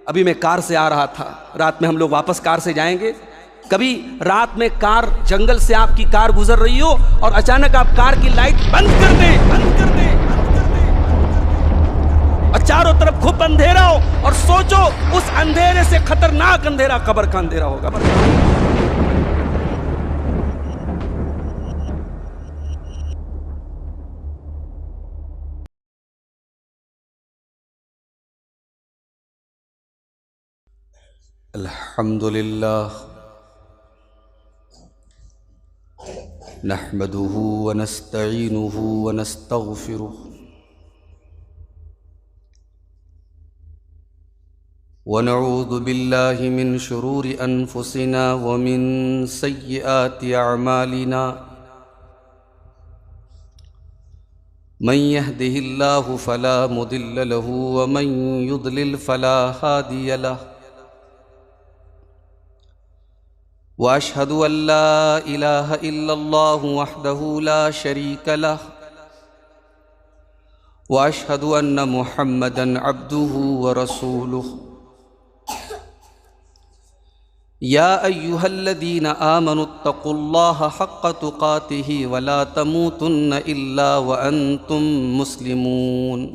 ابھی میں کار سے آ رہا تھا، رات میں ہم لوگ واپس کار سے جائیں گے. کبھی رات میں کار جنگل سے آپ کی کار گزر رہی ہو اور اچانک آپ کار کی لائٹ بند کر دیں اور چاروں طرف گھپ اندھیرا ہو، اور سوچو اس اندھیرے سے خطرناک اندھیرا قبر کا اندھیرا ہوگا. الحمد للہ نحمده ونستعینه ونستغفره ونعوذ باللہ من شرور انفسنا ومن سیئات اعمالنا من يهده الله فلا مضل له ومن يضلل فلا هادي له واشهد ان لا اله الا الله وحده لا شريك له واشهد ان محمدا عبده ورسوله يا ايها الذين امنوا اتقوا الله حق تقاته ولا تموتن الا وانتم مسلمون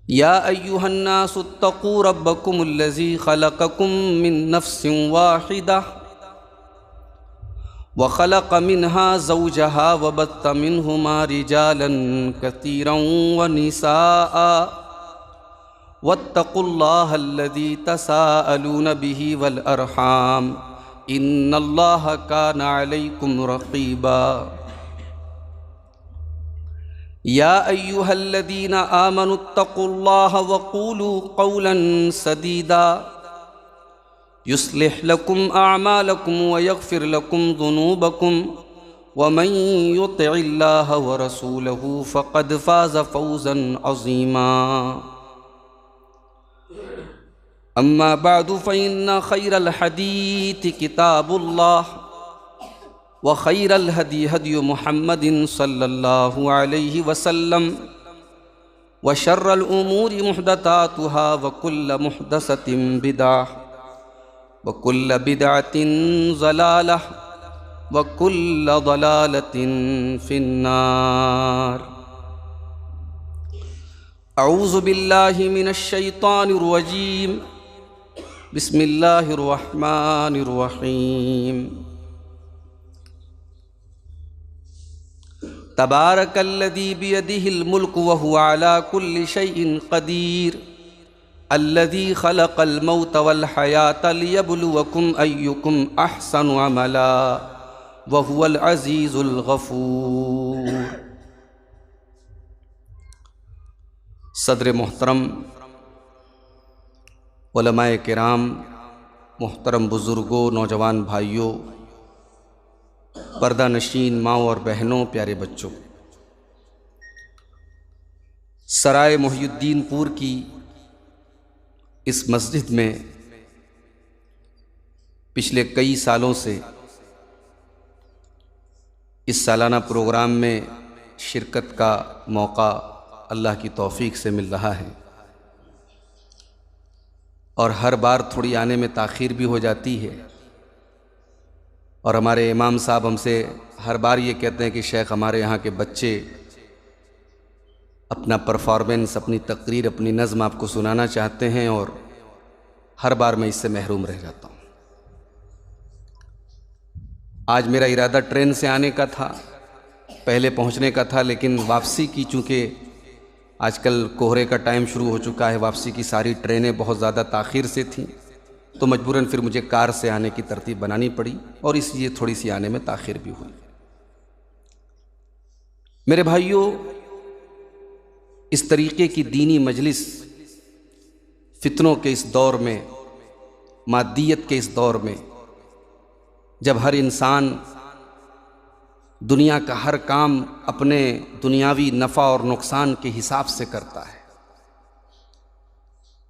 يا أيها الناس اتقوا ربكم الذي خلقكم من نفس واحدة وخلق منها زوجها وبث منهما رجالا كثيرا ونساء واتقوا الله الذي تساءلون به والأرحام إن الله كان عليكم رقيبا يا أيها الذين آمنوا اتقوا الله وقولوا قولا سديدا يصلح لكم أعمالكم ويغفر لكم ذنوبكم ومن يطع الله ورسوله فقد فاز فوزا عظيما أما بعد فإن خير الحديث كتاب الله وخير الهدي هدي محمد صلى الله عليه وسلم وشر الأمور محدثاتها وكل محدثة بدعة وكل بدعة ضلالة وكل ضلالة في النار. أعوذ بالله من الشيطان الرجيم. بسم الله الرحمن الرحيم. تبارك الذي بيده الملك وهو على كل شيء قدير الذي خلق الموت والحياة ليبلوكم أيكم أحسن عملا وهو العزيز الغفور. صدر محترم، علماء کرام، محترم بزرگوں، نوجوان بھائیوں، پردہ نشین ماؤں اور بہنوں، پیارے بچوں، سرائے محی الدین پور کی اس مسجد میں پچھلے کئی سالوں سے اس سالانہ پروگرام میں شرکت کا موقع اللہ کی توفیق سے مل رہا ہے، اور ہر بار تھوڑی آنے میں تاخیر بھی ہو جاتی ہے، اور ہمارے امام صاحب ہم سے ہر بار یہ کہتے ہیں کہ شیخ ہمارے یہاں کے بچے اپنا پرفارمنس، اپنی تقریر، اپنی نظم آپ کو سنانا چاہتے ہیں، اور ہر بار میں اس سے محروم رہ جاتا ہوں. آج میرا ارادہ ٹرین سے آنے کا تھا، پہلے پہنچنے کا تھا، لیکن واپسی کی چونکہ آج کل کوہرے کا ٹائم شروع ہو چکا ہے، واپسی کی ساری ٹرینیں بہت زیادہ تاخیر سے تھیں، تو مجبوراً پھر مجھے کار سے آنے کی ترتیب بنانی پڑی، اور اس لیے تھوڑی سی آنے میں تاخیر بھی ہوئی. میرے بھائیوں، اس طریقے کی دینی مجلس فتنوں کے اس دور میں، مادیت کے اس دور میں، جب ہر انسان دنیا کا ہر کام اپنے دنیاوی نفع اور نقصان کے حساب سے کرتا ہے،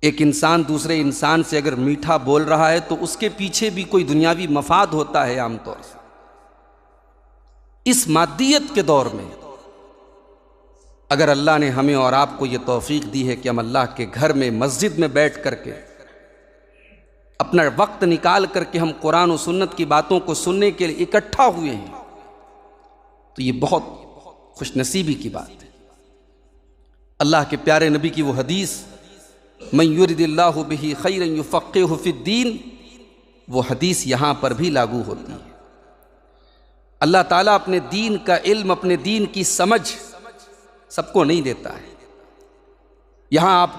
ایک انسان دوسرے انسان سے اگر میٹھا بول رہا ہے تو اس کے پیچھے بھی کوئی دنیاوی مفاد ہوتا ہے عام طور سے. اس مادیت کے دور میں اگر اللہ نے ہمیں اور آپ کو یہ توفیق دی ہے کہ ہم اللہ کے گھر میں مسجد میں بیٹھ کر کے اپنا وقت نکال کر کے ہم قرآن و سنت کی باتوں کو سننے کے لیے اکٹھا ہوئے ہیں، تو یہ بہت خوش نصیبی کی بات ہے۔ اللہ کے پیارے نبی کی وہ حدیث من یرد اللہ بہ خیرا یفقہہ فی الدین، وہ حدیث یہاں پر بھی لاگو ہوتی ہے۔ اللہ تعالیٰ اپنے دین کا علم، اپنے دین کی سمجھ سب کو نہیں دیتا ہے۔ یہاں آپ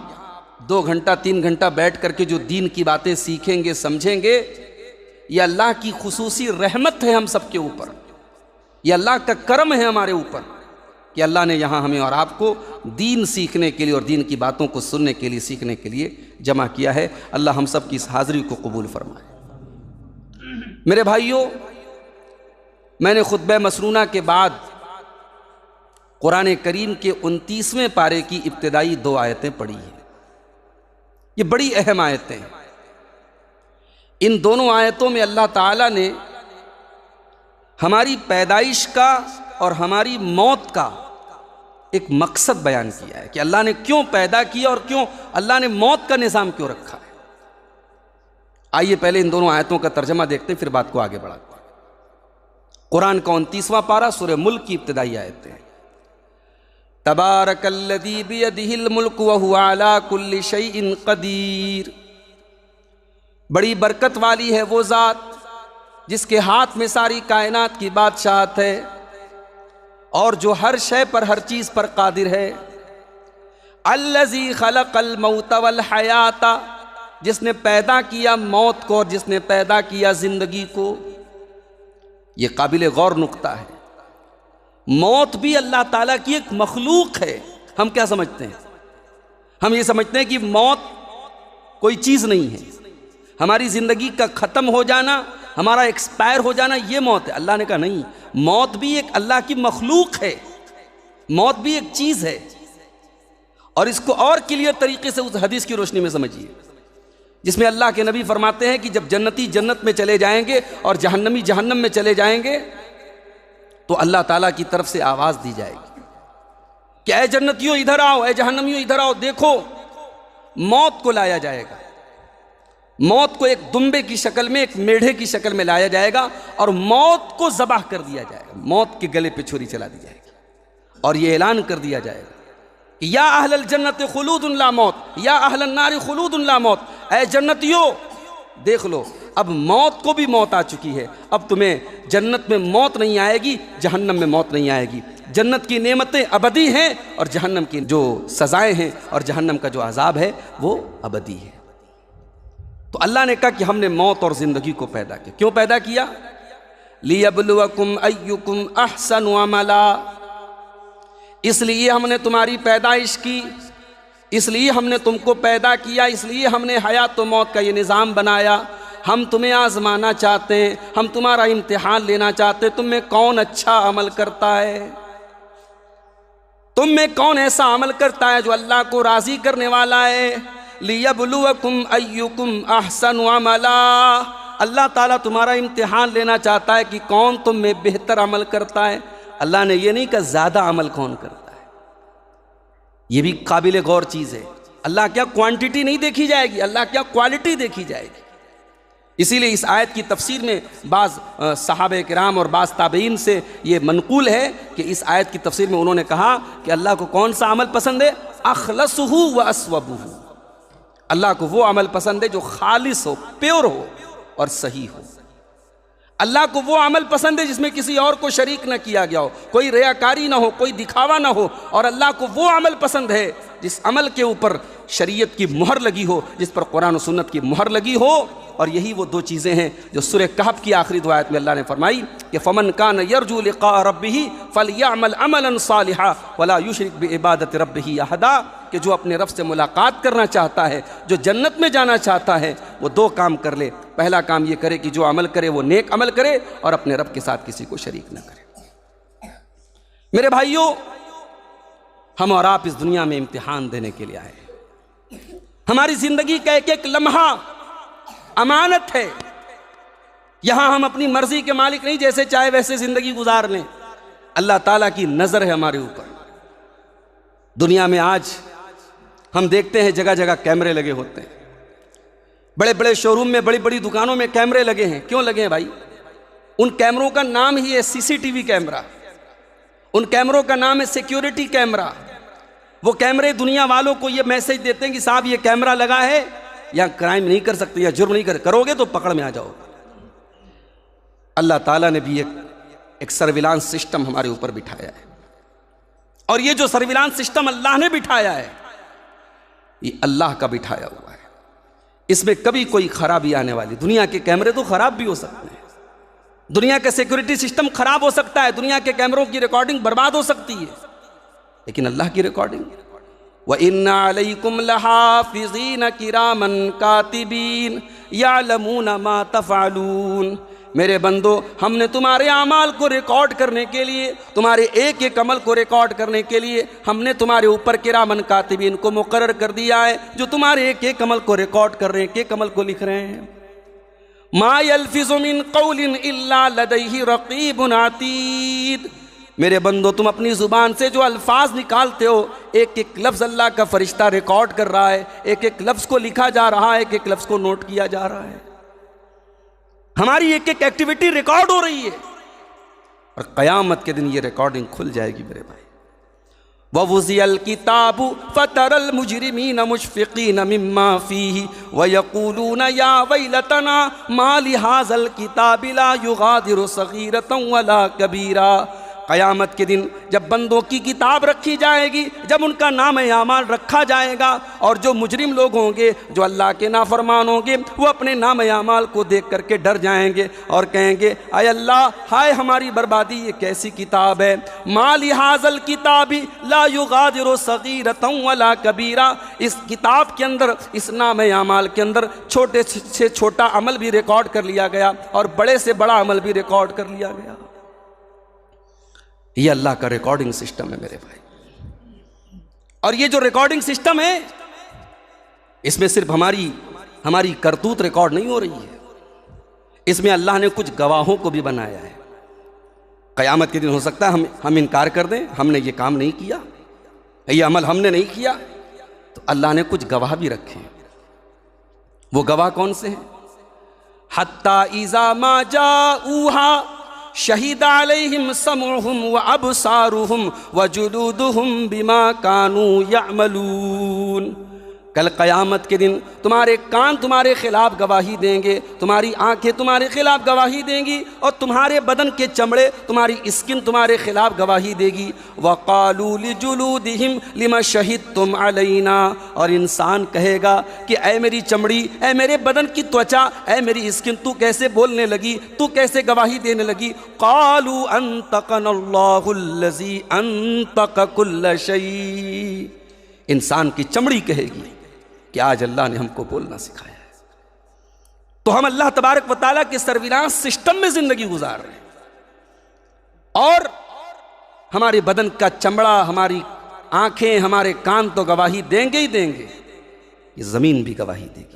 2 گھنٹہ 3 گھنٹہ بیٹھ کر کے جو دین کی باتیں سیکھیں گے، سمجھیں گے، یہ اللہ کی خصوصی رحمت ہے ہم سب کے اوپر، یہ اللہ کا کرم ہے ہمارے اوپر کہ اللہ نے یہاں ہمیں اور آپ کو دین سیکھنے کے لیے اور دین کی باتوں کو سننے کے لیے، سیکھنے کے لیے جمع کیا ہے۔ اللہ ہم سب کی اس حاضری کو قبول فرمائے۔ میرے بھائیوں، میں نے خطبہ مسنونہ کے بعد قرآن کریم کے 29ویں پارے کی ابتدائی 2 آیتیں پڑھی ہیں۔ یہ بڑی اہم آیتیں ہیں۔ ان دونوں آیتوں میں اللہ تعالیٰ نے ہماری پیدائش کا اور ہماری موت کا ایک مقصد بیان کیا ہے کہ اللہ نے کیوں پیدا کیا اور کیوں اللہ نے موت کا نظام کیوں رکھا ہے۔ آئیے پہلے ان دونوں آیتوں کا ترجمہ دیکھتے ہیں، پھر بات کو آگے بڑھاتے ہیں۔ قرآن کا 29واں پارہ سورہ ملک کی ابتدائی آیتیں ہیں۔ تبارک الذی بیدہ الملک وہو علی کل شیء قدیر، بڑی برکت والی ہے وہ ذات جس کے ہاتھ میں ساری کائنات کی بادشاہت ہے اور جو ہر شے پر، ہر چیز پر قادر ہے۔ الذی خلق الموت والحیات، جس نے پیدا کیا موت کو اور جس نے پیدا کیا زندگی کو۔ یہ قابل غور نقطہ ہے۔ موت بھی اللہ تعالیٰ کی ایک مخلوق ہے۔ ہم کیا سمجھتے ہیں؟ ہم یہ سمجھتے ہیں کہ موت کوئی چیز نہیں ہے، ہماری زندگی کا ختم ہو جانا، ہمارا ایکسپائر ہو جانا، یہ موت ہے۔ اللہ نے کہا نہیں، موت بھی ایک اللہ کی مخلوق ہے، موت بھی ایک چیز ہے۔ اور اس کو اور کلیئر طریقے سے اس حدیث کی روشنی میں سمجھیے جس میں اللہ کے نبی فرماتے ہیں کہ جب جنتی جنت میں چلے جائیں گے اور جہنمی جہنم میں چلے جائیں گے تو اللہ تعالیٰ کی طرف سے آواز دی جائے گی کہ اے جنتیوں ادھر آؤ، اے جہنمیوں ادھر آؤ، دیکھو موت کو لایا جائے گا۔ موت کو ایک دمبے کی شکل میں، ایک میڑھے کی شکل میں لایا جائے گا اور موت کو ذبح کر دیا جائے گا، موت کے گلے پہ چھری چلا دی جائے گی اور یہ اعلان کر دیا جائے گا کہ یا اہل الجنت خلود لا موت، یا اہل النار خلود لا موت، اے جنتیوں دیکھ لو اب موت کو بھی موت آ چکی ہے، اب تمہیں جنت میں موت نہیں آئے گی، جہنم میں موت نہیں آئے گی۔ جنت کی نعمتیں ابدی ہیں اور جہنم کی جو سزائیں ہیں اور جہنم کا جو عذاب ہے وہ ابدی ہے۔ تو اللہ نے کہا کہ ہم نے موت اور زندگی کو پیدا کیا۔ کیوں پیدا کیا؟ لِيَبْلُوَكُمْ أَيُّكُمْ أَحْسَنُ عَمَلًا، اس لیے ہم نے تمہاری پیدائش کی، اس لیے ہم نے تم کو پیدا کیا، اس لیے ہم نے حیات و موت کا یہ نظام بنایا۔ ہم تمہیں آزمانا چاہتے ہیں، ہم تمہارا امتحان لینا چاہتے ہیں، تم میں کون اچھا عمل کرتا ہے، تم میں کون ایسا عمل کرتا ہے جو اللہ کو راضی کرنے والا ہے۔ لِيَبْلُوَكُمْ أَيُّكُمْ أَحْسَنُ عَمَلًا، اللہ تعالیٰ تمہارا امتحان لینا چاہتا ہے کہ کون تم میں بہتر عمل کرتا ہے۔ اللہ نے یہ نہیں کہا زیادہ عمل کون کرتا ہے، یہ بھی قابل غور چیز ہے۔ اللہ کیا کوانٹٹی نہیں دیکھی جائے گی، اللہ کیا کوالٹی دیکھی جائے گی۔ اسی لیے اس آیت کی تفسیر میں بعض صحابہ کرام اور بعض تابعین سے یہ منقول ہے کہ اس آیت کی تفسیر میں انہوں نے کہا کہ اللہ کو کون سا عمل پسند ہے؟ اخلصہ و اسوبہ، اللہ کو وہ عمل پسند ہے جو خالص ہو، پیور ہو اور صحیح ہو۔ اللہ کو وہ عمل پسند ہے جس میں کسی اور کو شریک نہ کیا گیا ہو، کوئی ریاکاری نہ ہو، کوئی دکھاوا نہ ہو، اور اللہ کو وہ عمل پسند ہے جس عمل کے اوپر شریعت کی مہر لگی ہو، جس پر قرآن و سنت کی مہر لگی ہو۔ اور یہی وہ 2 چیزیں ہیں جو سورہ کہف کی آخری 2 آیت میں اللہ نے فرمائی کہ فَمَنْ كَانَ يَرْجُو لِقَاءَ رَبِّهِ فَلْيَعْمَلْ عَمَلًا صَالِحًا وَلَا يُشْرِكْ بِعِبَادَةِ رَبِّهِ أَحَدًا، کہ جو اپنے رب سے ملاقات کرنا چاہتا ہے، جو جنت میں جانا چاہتا ہے، وہ 2 کام کر لے۔ پہلا کام یہ کرے کہ جو عمل کرے وہ نیک عمل کرے اور اپنے رب کے ساتھ کسی کو شریک نہ کرے۔ میرے بھائیوں، ہم اور آپ اس دنیا میں امتحان دینے کے لیے آئے۔ ہماری زندگی کا ایک ایک لمحہ امانت ہے۔ یہاں ہم اپنی مرضی کے مالک نہیں، جیسے چاہے ویسے زندگی گزار لیں۔ اللہ تعالیٰ کی نظر ہے ہمارے اوپر، دنیا میں آج ہم دیکھتے ہیں جگہ جگہ کیمرے لگے ہوتے ہیں، بڑے بڑے شو روم میں، بڑی بڑی دکانوں میں کیمرے لگے ہیں۔ کیوں لگے ہیں بھائی؟ ان کیمروں کا نام ہی ہے CCTV کیمرہ، ان کیمروں کا نام ہے سیکیورٹی کیمرہ۔ وہ کیمرے دنیا والوں کو یہ میسج دیتے ہیں کہ صاحب یہ کیمرہ لگا ہے، یا کرائم نہیں کر سکتے، یا جرم نہیں کرو گے تو پکڑ میں آ جاؤ۔ اللہ تعالیٰ نے بھی ایک سرویلانس سسٹم ہمارے اوپر بٹھایا ہے، اور یہ جو سرویلانس سسٹم اللہ نے بٹھایا ہے، یہ اللہ کا بٹھایا ہوا ہے، اس میں کبھی کوئی خرابی آنے والی۔ دنیا کے کیمرے تو خراب بھی ہو سکتے ہیں، دنیا کا سیکورٹی سسٹم خراب ہو سکتا ہے، دنیا کے کیمروں کی ریکارڈنگ برباد ہو سکتی ہے، لیکن اللہ کی ریکارڈنگ وَإِنَّ عَلَيْكُمْ لَحَافِظِينَ كِرَامًا كَاتِبِينَ يَعْلَمُونَ مَا تَفْعَلُونَ۔ میرے بندو، ہم نے تمہارے اعمال کو ریکارڈ کرنے کے لیے، تمہارے ایک ایک عمل کو ریکارڈ کرنے کے لیے ہم نے تمہارے اوپر کرامن کاتبین کو مقرر کر دیا ہے، جو تمہارے ایک ایک عمل کو ریکارڈ کر رہے ہیں، ایک ایک عمل کو لکھ رہے ہیں۔ ما یلفظ من قول الا لدیہ رقیب عتید۔ میرے بندو، تم اپنی زبان سے جو الفاظ نکالتے ہو، ایک ایک لفظ اللہ کا فرشتہ ریکارڈ کر رہا ہے، ایک ایک لفظ کو لکھا جا رہا ہے، ایک ایک لفظ کو نوٹ کیا جا رہا ہے۔ ہماری ایک ایک ایکٹیویٹی ریکارڈ ہو رہی ہے، اور قیامت کے دن یہ ریکارڈنگ کھل جائے گی میرے بھائی۔ وَوُزِيَ الْكِتَابُ فَتَرَى الْمُجْرِمِينَ مُشْفِقِينَ مِمَّا فِيهِ وَيَقُولُونَ يَا وَيْلَتَنَا مَا لِهَذَا الْكِتَابِ لَا يُغَادِرُ صَغِيرَةً وَلَا كَبِيرًا۔ قیامت کے دن جب بندوں کی کتاب رکھی جائے گی، جب ان کا نام اعمال رکھا جائے گا، اور جو مجرم لوگ ہوں گے، جو اللہ کے نافرمان ہوں گے، وہ اپنے نام اعمال کو دیکھ کر کے ڈر جائیں گے اور کہیں گے اے اللہ، ہائے ہماری بربادی، یہ کیسی کتاب ہے۔ ما لہذا الکتاب لا یغادر صغیرۃ ولا کبیرہ۔ اس کتاب کے اندر، اس نام اعمال کے اندر چھوٹے سے چھوٹا عمل بھی ریکارڈ کر لیا گیا، اور بڑے سے بڑا عمل بھی ریکارڈ کر لیا گیا۔ یہ اللہ کا ریکارڈنگ سسٹم ہے میرے بھائی، اور یہ جو ریکارڈنگ سسٹم ہے، اس میں صرف ہماری کرتوت ریکارڈ نہیں ہو رہی ہے، اس میں اللہ نے کچھ گواہوں کو بھی بنایا ہے۔ قیامت کے دن ہو سکتا ہے ہم انکار کر دیں، ہم نے یہ کام نہیں کیا، یہ عمل ہم نے نہیں کیا، تو اللہ نے کچھ گواہ بھی رکھے ہیں۔ وہ گواہ کون سے ہیں؟ حَتَّى إِذَا مَا جَاءُوهَا شہید علیہم سمعہم وابصارہم وجلودہم بما کانوا یعملون۔ کل قیامت کے دن تمہارے کان تمہارے خلاف گواہی دیں گے، تمہاری آنکھیں تمہارے خلاف گواہی دیں گی، اور تمہارے بدن کے چمڑے، تمہاری اسکن تمہارے خلاف گواہی دے گی۔ وقالوا لجلودہم لما شہدتم علینا۔ اور انسان کہے گا کہ اے میری چمڑی، اے میرے بدن کی توچا، اے میری اسکن، تو کیسے بولنے لگی، تو کیسے گواہی دینے لگی؟ قالوا انطقنا اللہ الذی انطق کل شیء۔ انسان کی چمڑی کہے گی کہ آج اللہ نے ہم کو بولنا سکھایا ہے۔ تو ہم اللہ تبارک و تعالیٰ کے سرویلانس سسٹم میں زندگی گزار رہے ہیں، اور ہمارے بدن کا چمڑا، ہماری آنکھیں، ہمارے کان تو گواہی دیں گے ہی دیں گے، یہ زمین بھی گواہی دے گی۔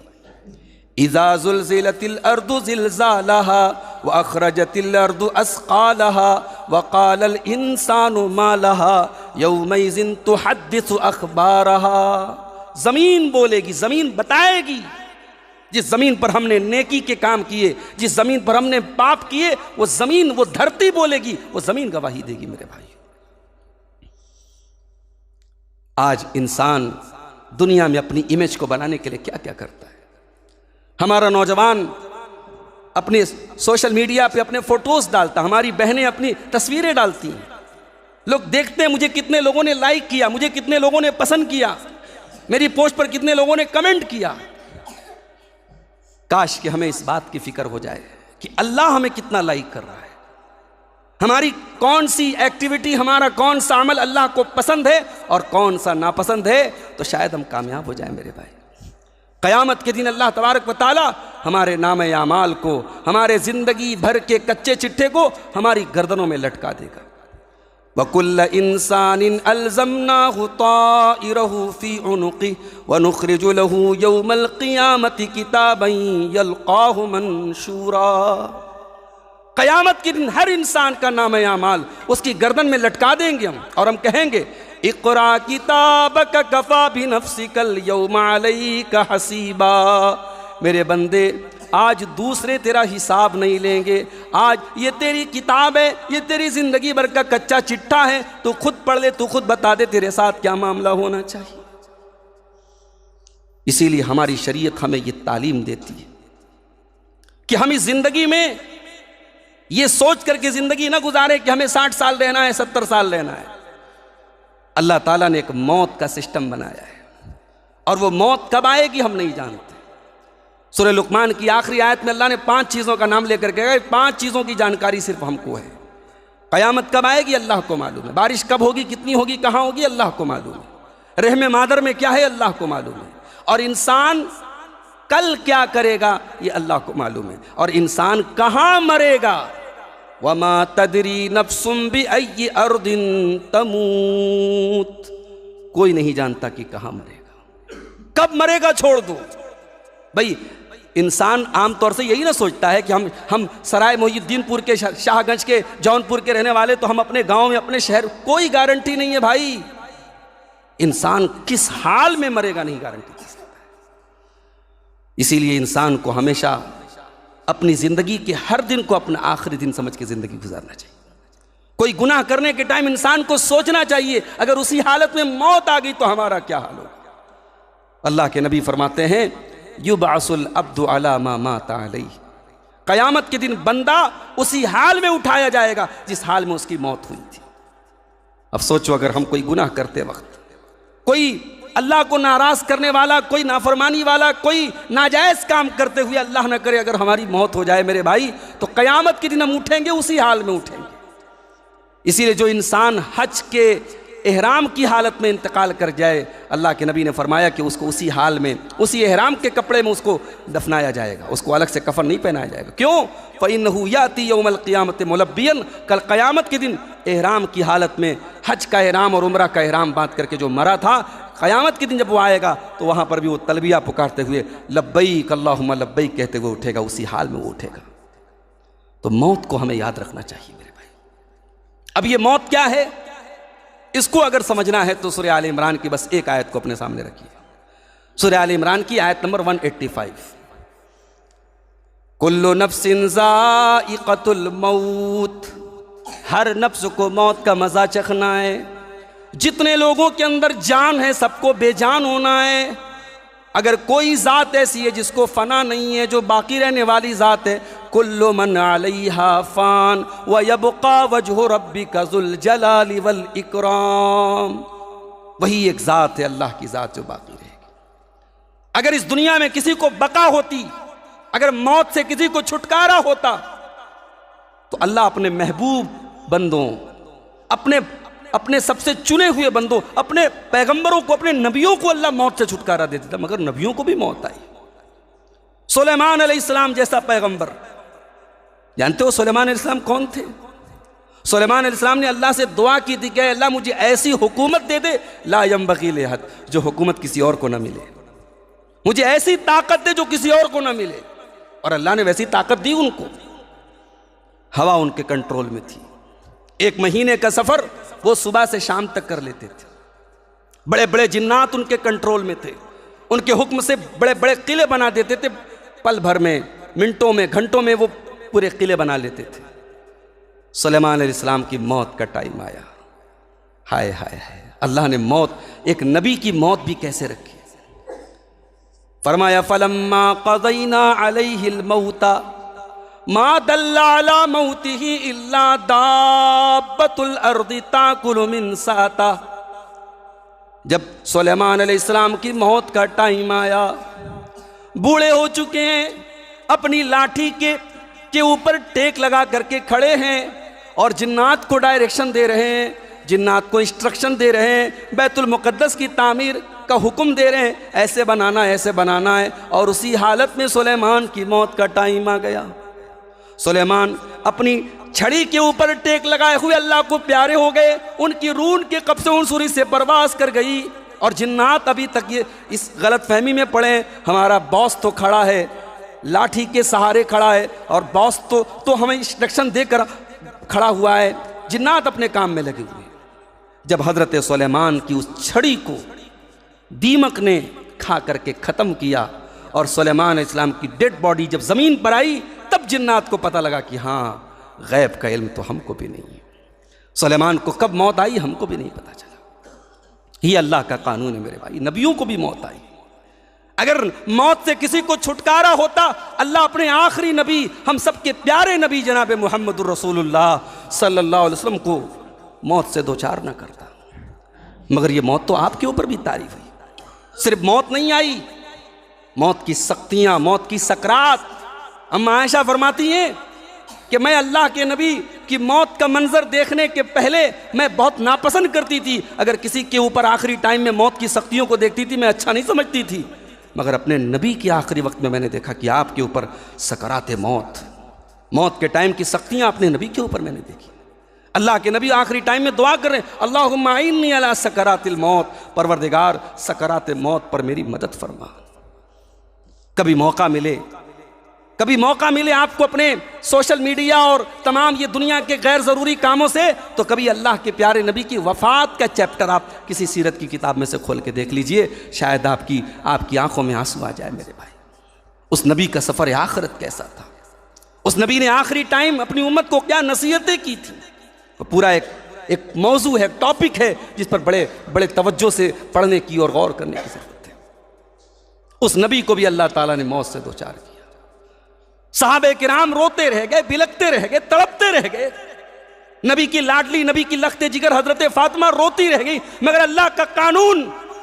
اذا زلزلت الارض زلزالها واخرجت الارض اثقالها وقال الانسان ما لها يومئذ تحدث اخبارها۔ زمین بولے گی، زمین بتائے گی۔ جس زمین پر ہم نے نیکی کے کام کیے، جس زمین پر ہم نے پاپ کیے، وہ زمین، وہ دھرتی بولے گی، وہ زمین گواہی دے گی میرے بھائی۔ آج انسان دنیا میں اپنی امیج کو بنانے کے لیے کیا کیا کرتا ہے۔ ہمارا نوجوان اپنے سوشل میڈیا پہ اپنے فوٹوز ڈالتا، ہماری بہنیں اپنی تصویریں ڈالتی ہیں، لوگ دیکھتے ہیں مجھے کتنے لوگوں نے لائک کیا، مجھے کتنے لوگوں نے پسند کیا، میری پوسٹ پر کتنے لوگوں نے کمنٹ کیا۔ کاش کہ ہمیں اس بات کی فکر ہو جائے کہ اللہ ہمیں کتنا لائک کر رہا ہے، ہماری کون سی ایکٹیویٹی، ہمارا کون سا عمل اللہ کو پسند ہے اور کون سا ناپسند ہے، تو شاید ہم کامیاب ہو جائیں میرے بھائی۔ قیامت کے دن اللہ تبارک و تعالی ہمارے نام اعمال کو، ہمارے زندگی بھر کے کچے چٹھے کو ہماری گردنوں میں لٹکا دے گا۔ وَكُلَّ إِنسَانٍ أَلْزَمْنَاهُ طَائِرَهُ فِي عُنُقِهِ وَنُخْرِجُ لَهُ يَوْمَ الْقِيَامَةِ كِتَابًا يَلْقَاهُ مَنشُورًا۔ قیامت کے دن ہر انسان کا نام اعمال اس کی گردن میں لٹکا دیں گے ہم، اور ہم کہیں گے اقرا کتابک کفا بنفسک الیوم علیک حسیبا، میرے بندے آج دوسرے تیرا حساب نہیں لیں گے، آج یہ تیری کتاب ہے، یہ تیری زندگی بھر کا کچا چٹھا ہے، تو خود پڑھ لے، تو خود بتا دے تیرے ساتھ کیا معاملہ ہونا چاہیے۔ اسی لیے ہماری شریعت ہمیں یہ تعلیم دیتی ہے کہ ہم اس زندگی میں یہ سوچ کر کے زندگی نہ گزارے کہ ہمیں 60 سال رہنا ہے، 70 سال رہنا ہے۔ اللہ تعالیٰ نے ایک موت کا سسٹم بنایا ہے، اور وہ موت کب آئے گی ہم نہیں جانتے۔ سورہ لقمان کی آخری آیت میں اللہ نے 5 چیزوں کا نام لے کر کے 5 چیزوں کی جانکاری صرف ہم کو ہے۔ قیامت کب آئے گی اللہ کو معلوم ہے، بارش کب ہوگی، کتنی ہوگی، کہاں ہوگی، اللہ کو معلوم ہے، رحم مادر میں کیا ہے اللہ کو معلوم ہے، اور انسان کل کیا کرے گا یہ اللہ کو معلوم ہے، اور انسان کہاں مرے گا۔ وَمَا تَدْرِي نَفْسٌ بِأَيِّ أَرْضٍ تَمُوتُ، کوئی نہیں جانتا کہ کہاں مرے گا، کب مرے گا چھوڑ دو۔ بھئی انسان عام طور سے یہی نہ سوچتا ہے کہ ہم سرائے محی الدین پور کے، شاہ گنج کے، جون پور کے رہنے والے تو ہم اپنے گاؤں میں، اپنے شہر، کوئی گارنٹی نہیں ہے بھائی۔ انسان کس حال میں مرے گا نہیں گارنٹی دے سکتا ہے۔ اسی لیے انسان کو ہمیشہ اپنی زندگی کے ہر دن کو اپنا آخری دن سمجھ کے زندگی گزارنا چاہیے۔ کوئی گناہ کرنے کے ٹائم انسان کو سوچنا چاہیے اگر اسی حالت میں موت آ گئی تو ہمارا کیا حال ہوگا۔ اللہ کے نبی فرماتے ہیں یبعث العبد علی ما مات علیہ، قیامت کے دن بندہ اسی حال میں اٹھایا جائے گا جس حال میں اس کی موت ہوئی تھی۔ اب سوچو اگر ہم کوئی گناہ کرتے وقت، کوئی اللہ کو ناراض کرنے والا، کوئی نافرمانی والا، کوئی ناجائز کام کرتے ہوئے اللہ نہ کرے اگر ہماری موت ہو جائے میرے بھائی، تو قیامت کے دن ہم اٹھیں گے اسی حال میں اٹھیں گے۔ اسی لیے جو انسان حج کے احرام کی حالت میں انتقال کر جائے، اللہ کے نبی نے فرمایا کہ اس کو اسی حال میں، اسی احرام کے کپڑے میں اس کو دفنایا جائے گا، اس کو الگ سے کفن نہیں پہنایا جائے گا۔ کیوں؟ فَإِنَّهُ يَأْتِي يَوْمَ الْقِيَامَةِ مُلَبِّيًا، کل قیامت کے دن احرام کی حالت میں، حج کا احرام اور عمرہ کا احرام باندھ کر کے جو مرا تھا، قیامت کے دن جب وہ آئے گا تو وہاں پر بھی وہ تلبیہ پکارتے ہوئے لبیک اللہم لبیک کہتے ہوئے اٹھے گا، اسی حال میں وہ اٹھے گا۔ تو موت کو ہمیں یاد رکھنا چاہیے میرے بھائی۔ اب یہ موت کیا ہے، اس کو اگر سمجھنا ہے تو سورہ آل عمران کی بس ایک آیت کو اپنے سامنے رکھیے، سورہ آل عمران کی آیت نمبر 185۔ کل نفس ذائقۃ الموت، ہر نفس کو موت کا مزہ چکھنا ہے۔ جتنے لوگوں کے اندر جان ہے سب کو بے جان ہونا ہے۔ اگر کوئی ذات ایسی ہے جس کو فنا نہیں ہے، جو باقی رہنے والی ذات ہے، کل من علیہا فان ویبقى وجہ ربک ذو الجلال والاکرام، وہی ایک ذات ہے اللہ کی ذات جو باقی رہے گی۔ اگر اس دنیا میں کسی کو بقا ہوتی، اگر موت سے کسی کو چھٹکارا ہوتا، تو اللہ اپنے محبوب بندوں، اپنے سب سے چنے ہوئے بندوں، اپنے پیغمبروں کو، اپنے نبیوں کو اللہ موت سے چھٹکارا دے دیتا، مگر نبیوں کو بھی موت آئی۔ سلیمان علیہ السلام جیسا پیغمبر، جانتے ہو سلیمان علیہ السلام کون تھے؟ سلیمان علیہ السلام نے اللہ سے دعا کی تھی کہ اے اللہ مجھے ایسی حکومت دے دے لا ينبغی لأحد، جو حکومت کسی اور کو نہ ملے، مجھے ایسی طاقت دے جو کسی اور کو نہ ملے، اور اللہ نے ویسی طاقت دی ان کو۔ ہوا ان کے کنٹرول میں تھی، 1 مہینے کا سفر وہ صبح سے شام تک کر لیتے تھے۔ بڑے بڑے جنات ان کے کنٹرول میں تھے، ان کے حکم سے بڑے بڑے قلعے بنا دیتے تھے، پل بھر میں، منٹوں میں، گھنٹوں میں وہ پورے قلعے بنا لیتے تھے۔ سلیمان علیہ السلام کی موت کا ٹائم آیا، ہائے ہائے ہائے، اللہ نے موت، ایک نبی کی موت بھی کیسے رکھی۔ فرمایا فلما قضینا علیہ الموت ما دل علی موتہ الا دابۃ الارض تاکل من ساتا، جب سلیمان علیہ السلام کی موت کا ٹائم آیا، بوڑھے ہو چکے ہیں، اپنی لاٹھی کے اوپر ٹیک لگا کر کے کھڑے ہیں، اور جنات کو ڈائریکشن دے رہے ہیں، جنات کو انسٹرکشن دے رہے ہیں، بیت المقدس کی تعمیر کا حکم دے رہے ہیں، ایسے بنانا ہے، ایسے بنانا ہے، اور اسی حالت میں سلیمان کی موت کا ٹائم آ گیا۔ سلیمان اپنی چھڑی کے اوپر ٹیک لگائے ہوئے اللہ کو پیارے ہو گئے، ان کی روح ان کے قبض عنصری سے پرواز کر گئی، اور جنات ابھی تک یہ اس غلط فہمی میں پڑے ہیں، ہمارا باس تو کھڑا ہے، لاٹھی کے سہارے کھڑا ہے، اور باس تو ہمیں انسٹرکشن دے کر کھڑا ہوا ہے۔ جنات اپنے کام میں لگے ہوئے، جب حضرت سلیمان کی اس چھڑی کو دیمک نے کھا کر کے ختم کیا اور سلیمان علیہ السلام کی ڈیڈ باڈی جب زمین پر آئی، تب جنات کو پتہ لگا کہ ہاں غیب کا علم تو ہم کو بھی نہیں ہے، سلیمان کو کب موت آئی ہم کو بھی نہیں پتہ چلا۔ یہ اللہ کا قانون ہے میرے بھائی، نبیوں کو بھی موت آئی۔ اگر موت سے کسی کو چھٹکارا ہوتا، اللہ اپنے آخری نبی، ہم سب کے پیارے نبی جناب محمد الرسول اللہ صلی اللہ علیہ وسلم کو موت سے دوچار نہ کرتا، مگر یہ موت تو آپ کے اوپر بھی طاری ہوئی۔ صرف موت نہیں آئی، موت کی سختیاں، موت کی سکرات۔ اما عائشہ فرماتی ہیں کہ میں اللہ کے نبی کی موت کا منظر دیکھنے کے پہلے میں بہت ناپسند کرتی تھی، اگر کسی کے اوپر آخری ٹائم میں موت کی سختیوں کو دیکھتی تھی میں اچھا نہیں سمجھتی تھی، مگر اپنے نبی کے آخری وقت میں نے دیکھا کہ آپ کے اوپر سکرات موت، موت کے ٹائم کی سختیاں اپنے نبی کے اوپر میں نے دیکھی۔ اللہ کے نبی آخری ٹائم میں دعا کر رہے ہیں، اللہم اعنی علی سکرات الموت، پروردگار سکرات موت پر میری مدد فرما۔ کبھی موقع ملے آپ کو اپنے سوشل میڈیا اور تمام یہ دنیا کے غیر ضروری کاموں سے، تو کبھی اللہ کے پیارے نبی کی وفات کا چیپٹر آپ کسی سیرت کی کتاب میں سے کھول کے دیکھ لیجئے، شاید آپ کی آنکھوں میں آنسو آ جائے میرے بھائی۔ اس نبی کا سفر آخرت کیسا تھا، اس نبی نے آخری ٹائم اپنی امت کو کیا نصیحتیں کی تھی، پورا ایک موضوع ہے، ٹاپک ہے جس پر بڑے توجہ سے پڑھنے کی اور غور کرنے کی ضرورت ہے۔ اس نبی کو بھی اللہ تعالیٰ نے موت سے دوچار کیا۔ صحابہ کرام روتے رہ گئے، بلکتے رہ گئے، تڑپتے رہ گئے۔ نبی کی لاڈلی، نبی کی لخت جگر حضرت فاطمہ روتی رہ گئی، مگر اللہ کا قانون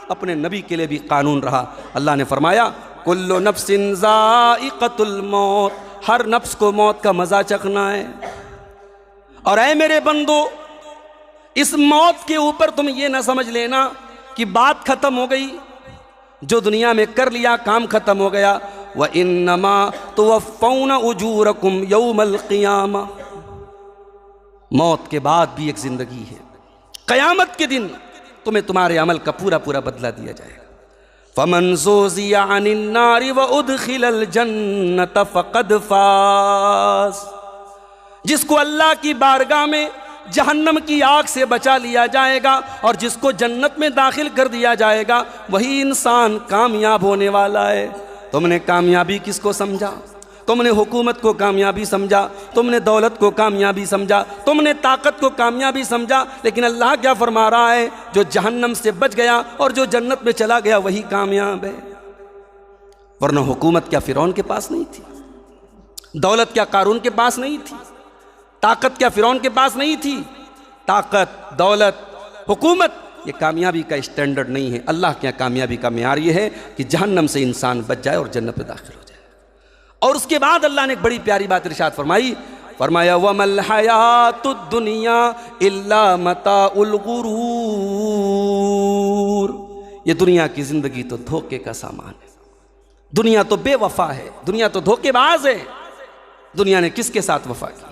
اپنے نبی کے لیے بھی قانون رہا۔ اللہ نے فرمایا کل نفس ذائقۃ الموت، ہر نفس کو موت کا مزہ چکھنا ہے، اور اے میرے بندو اس موت کے اوپر تم یہ نہ سمجھ لینا کہ بات ختم ہو گئی، جو دنیا میں کر لیا کام ختم ہو گیا۔ وَإِنَّمَا تُوَفَّوْنَ أُجُورَكُمْ يَوْمَ الْقِيَامَةِ، موت کے بعد بھی ایک زندگی ہے، قیامت کے دن تمہیں تمہارے عمل کا پورا بدلہ دیا جائے گا۔ فَمَنْ زُحْزِحَ عَنِ النَّارِ وَأُدْخِلَ الْجَنَّةَ فَقَدْ فَازَ، جس کو اللہ کی بارگاہ میں جہنم کی آگ سے بچا لیا جائے گا اور جس کو جنت میں داخل کر دیا جائے گا، وہی انسان کامیاب ہونے والا ہے۔ تم نے کامیابی کس کو سمجھا؟ تم نے حکومت کو کامیابی سمجھا، تم نے دولت کو کامیابی سمجھا، تم نے طاقت کو کامیابی سمجھا، لیکن اللہ کیا فرما رہا ہے؟ جو جہنم سے بچ گیا اور جو جنت میں چلا گیا وہی کامیاب ہے۔ ورنہ حکومت کیا فرعون کے پاس نہیں تھی؟ دولت کیا قارون کے پاس نہیں تھی؟ طاقت کیا فرعون کے پاس نہیں تھی؟ طاقت، دولت، حکومت یہ کامیابی کا اسٹینڈرڈ نہیں ہے۔ اللہ کے یہاں کامیابی کا معیار یہ ہے کہ جہنم سے انسان بچ جائے اور جنت میں داخل ہو جائے۔ اور اس کے بعد اللہ نے ایک بڑی پیاری بات ارشاد فرمایا وَمَا الْحَيَاةُ الدُّنْيَا إِلَّا مَتَاعُ الْغُرُورِ، یہ دنیا کی زندگی تو دھوکے کا سامان ہے، دنیا تو بے وفا ہے، دنیا تو دھوکے باز ہے۔ دنیا نے کس کے ساتھ وفا کی؟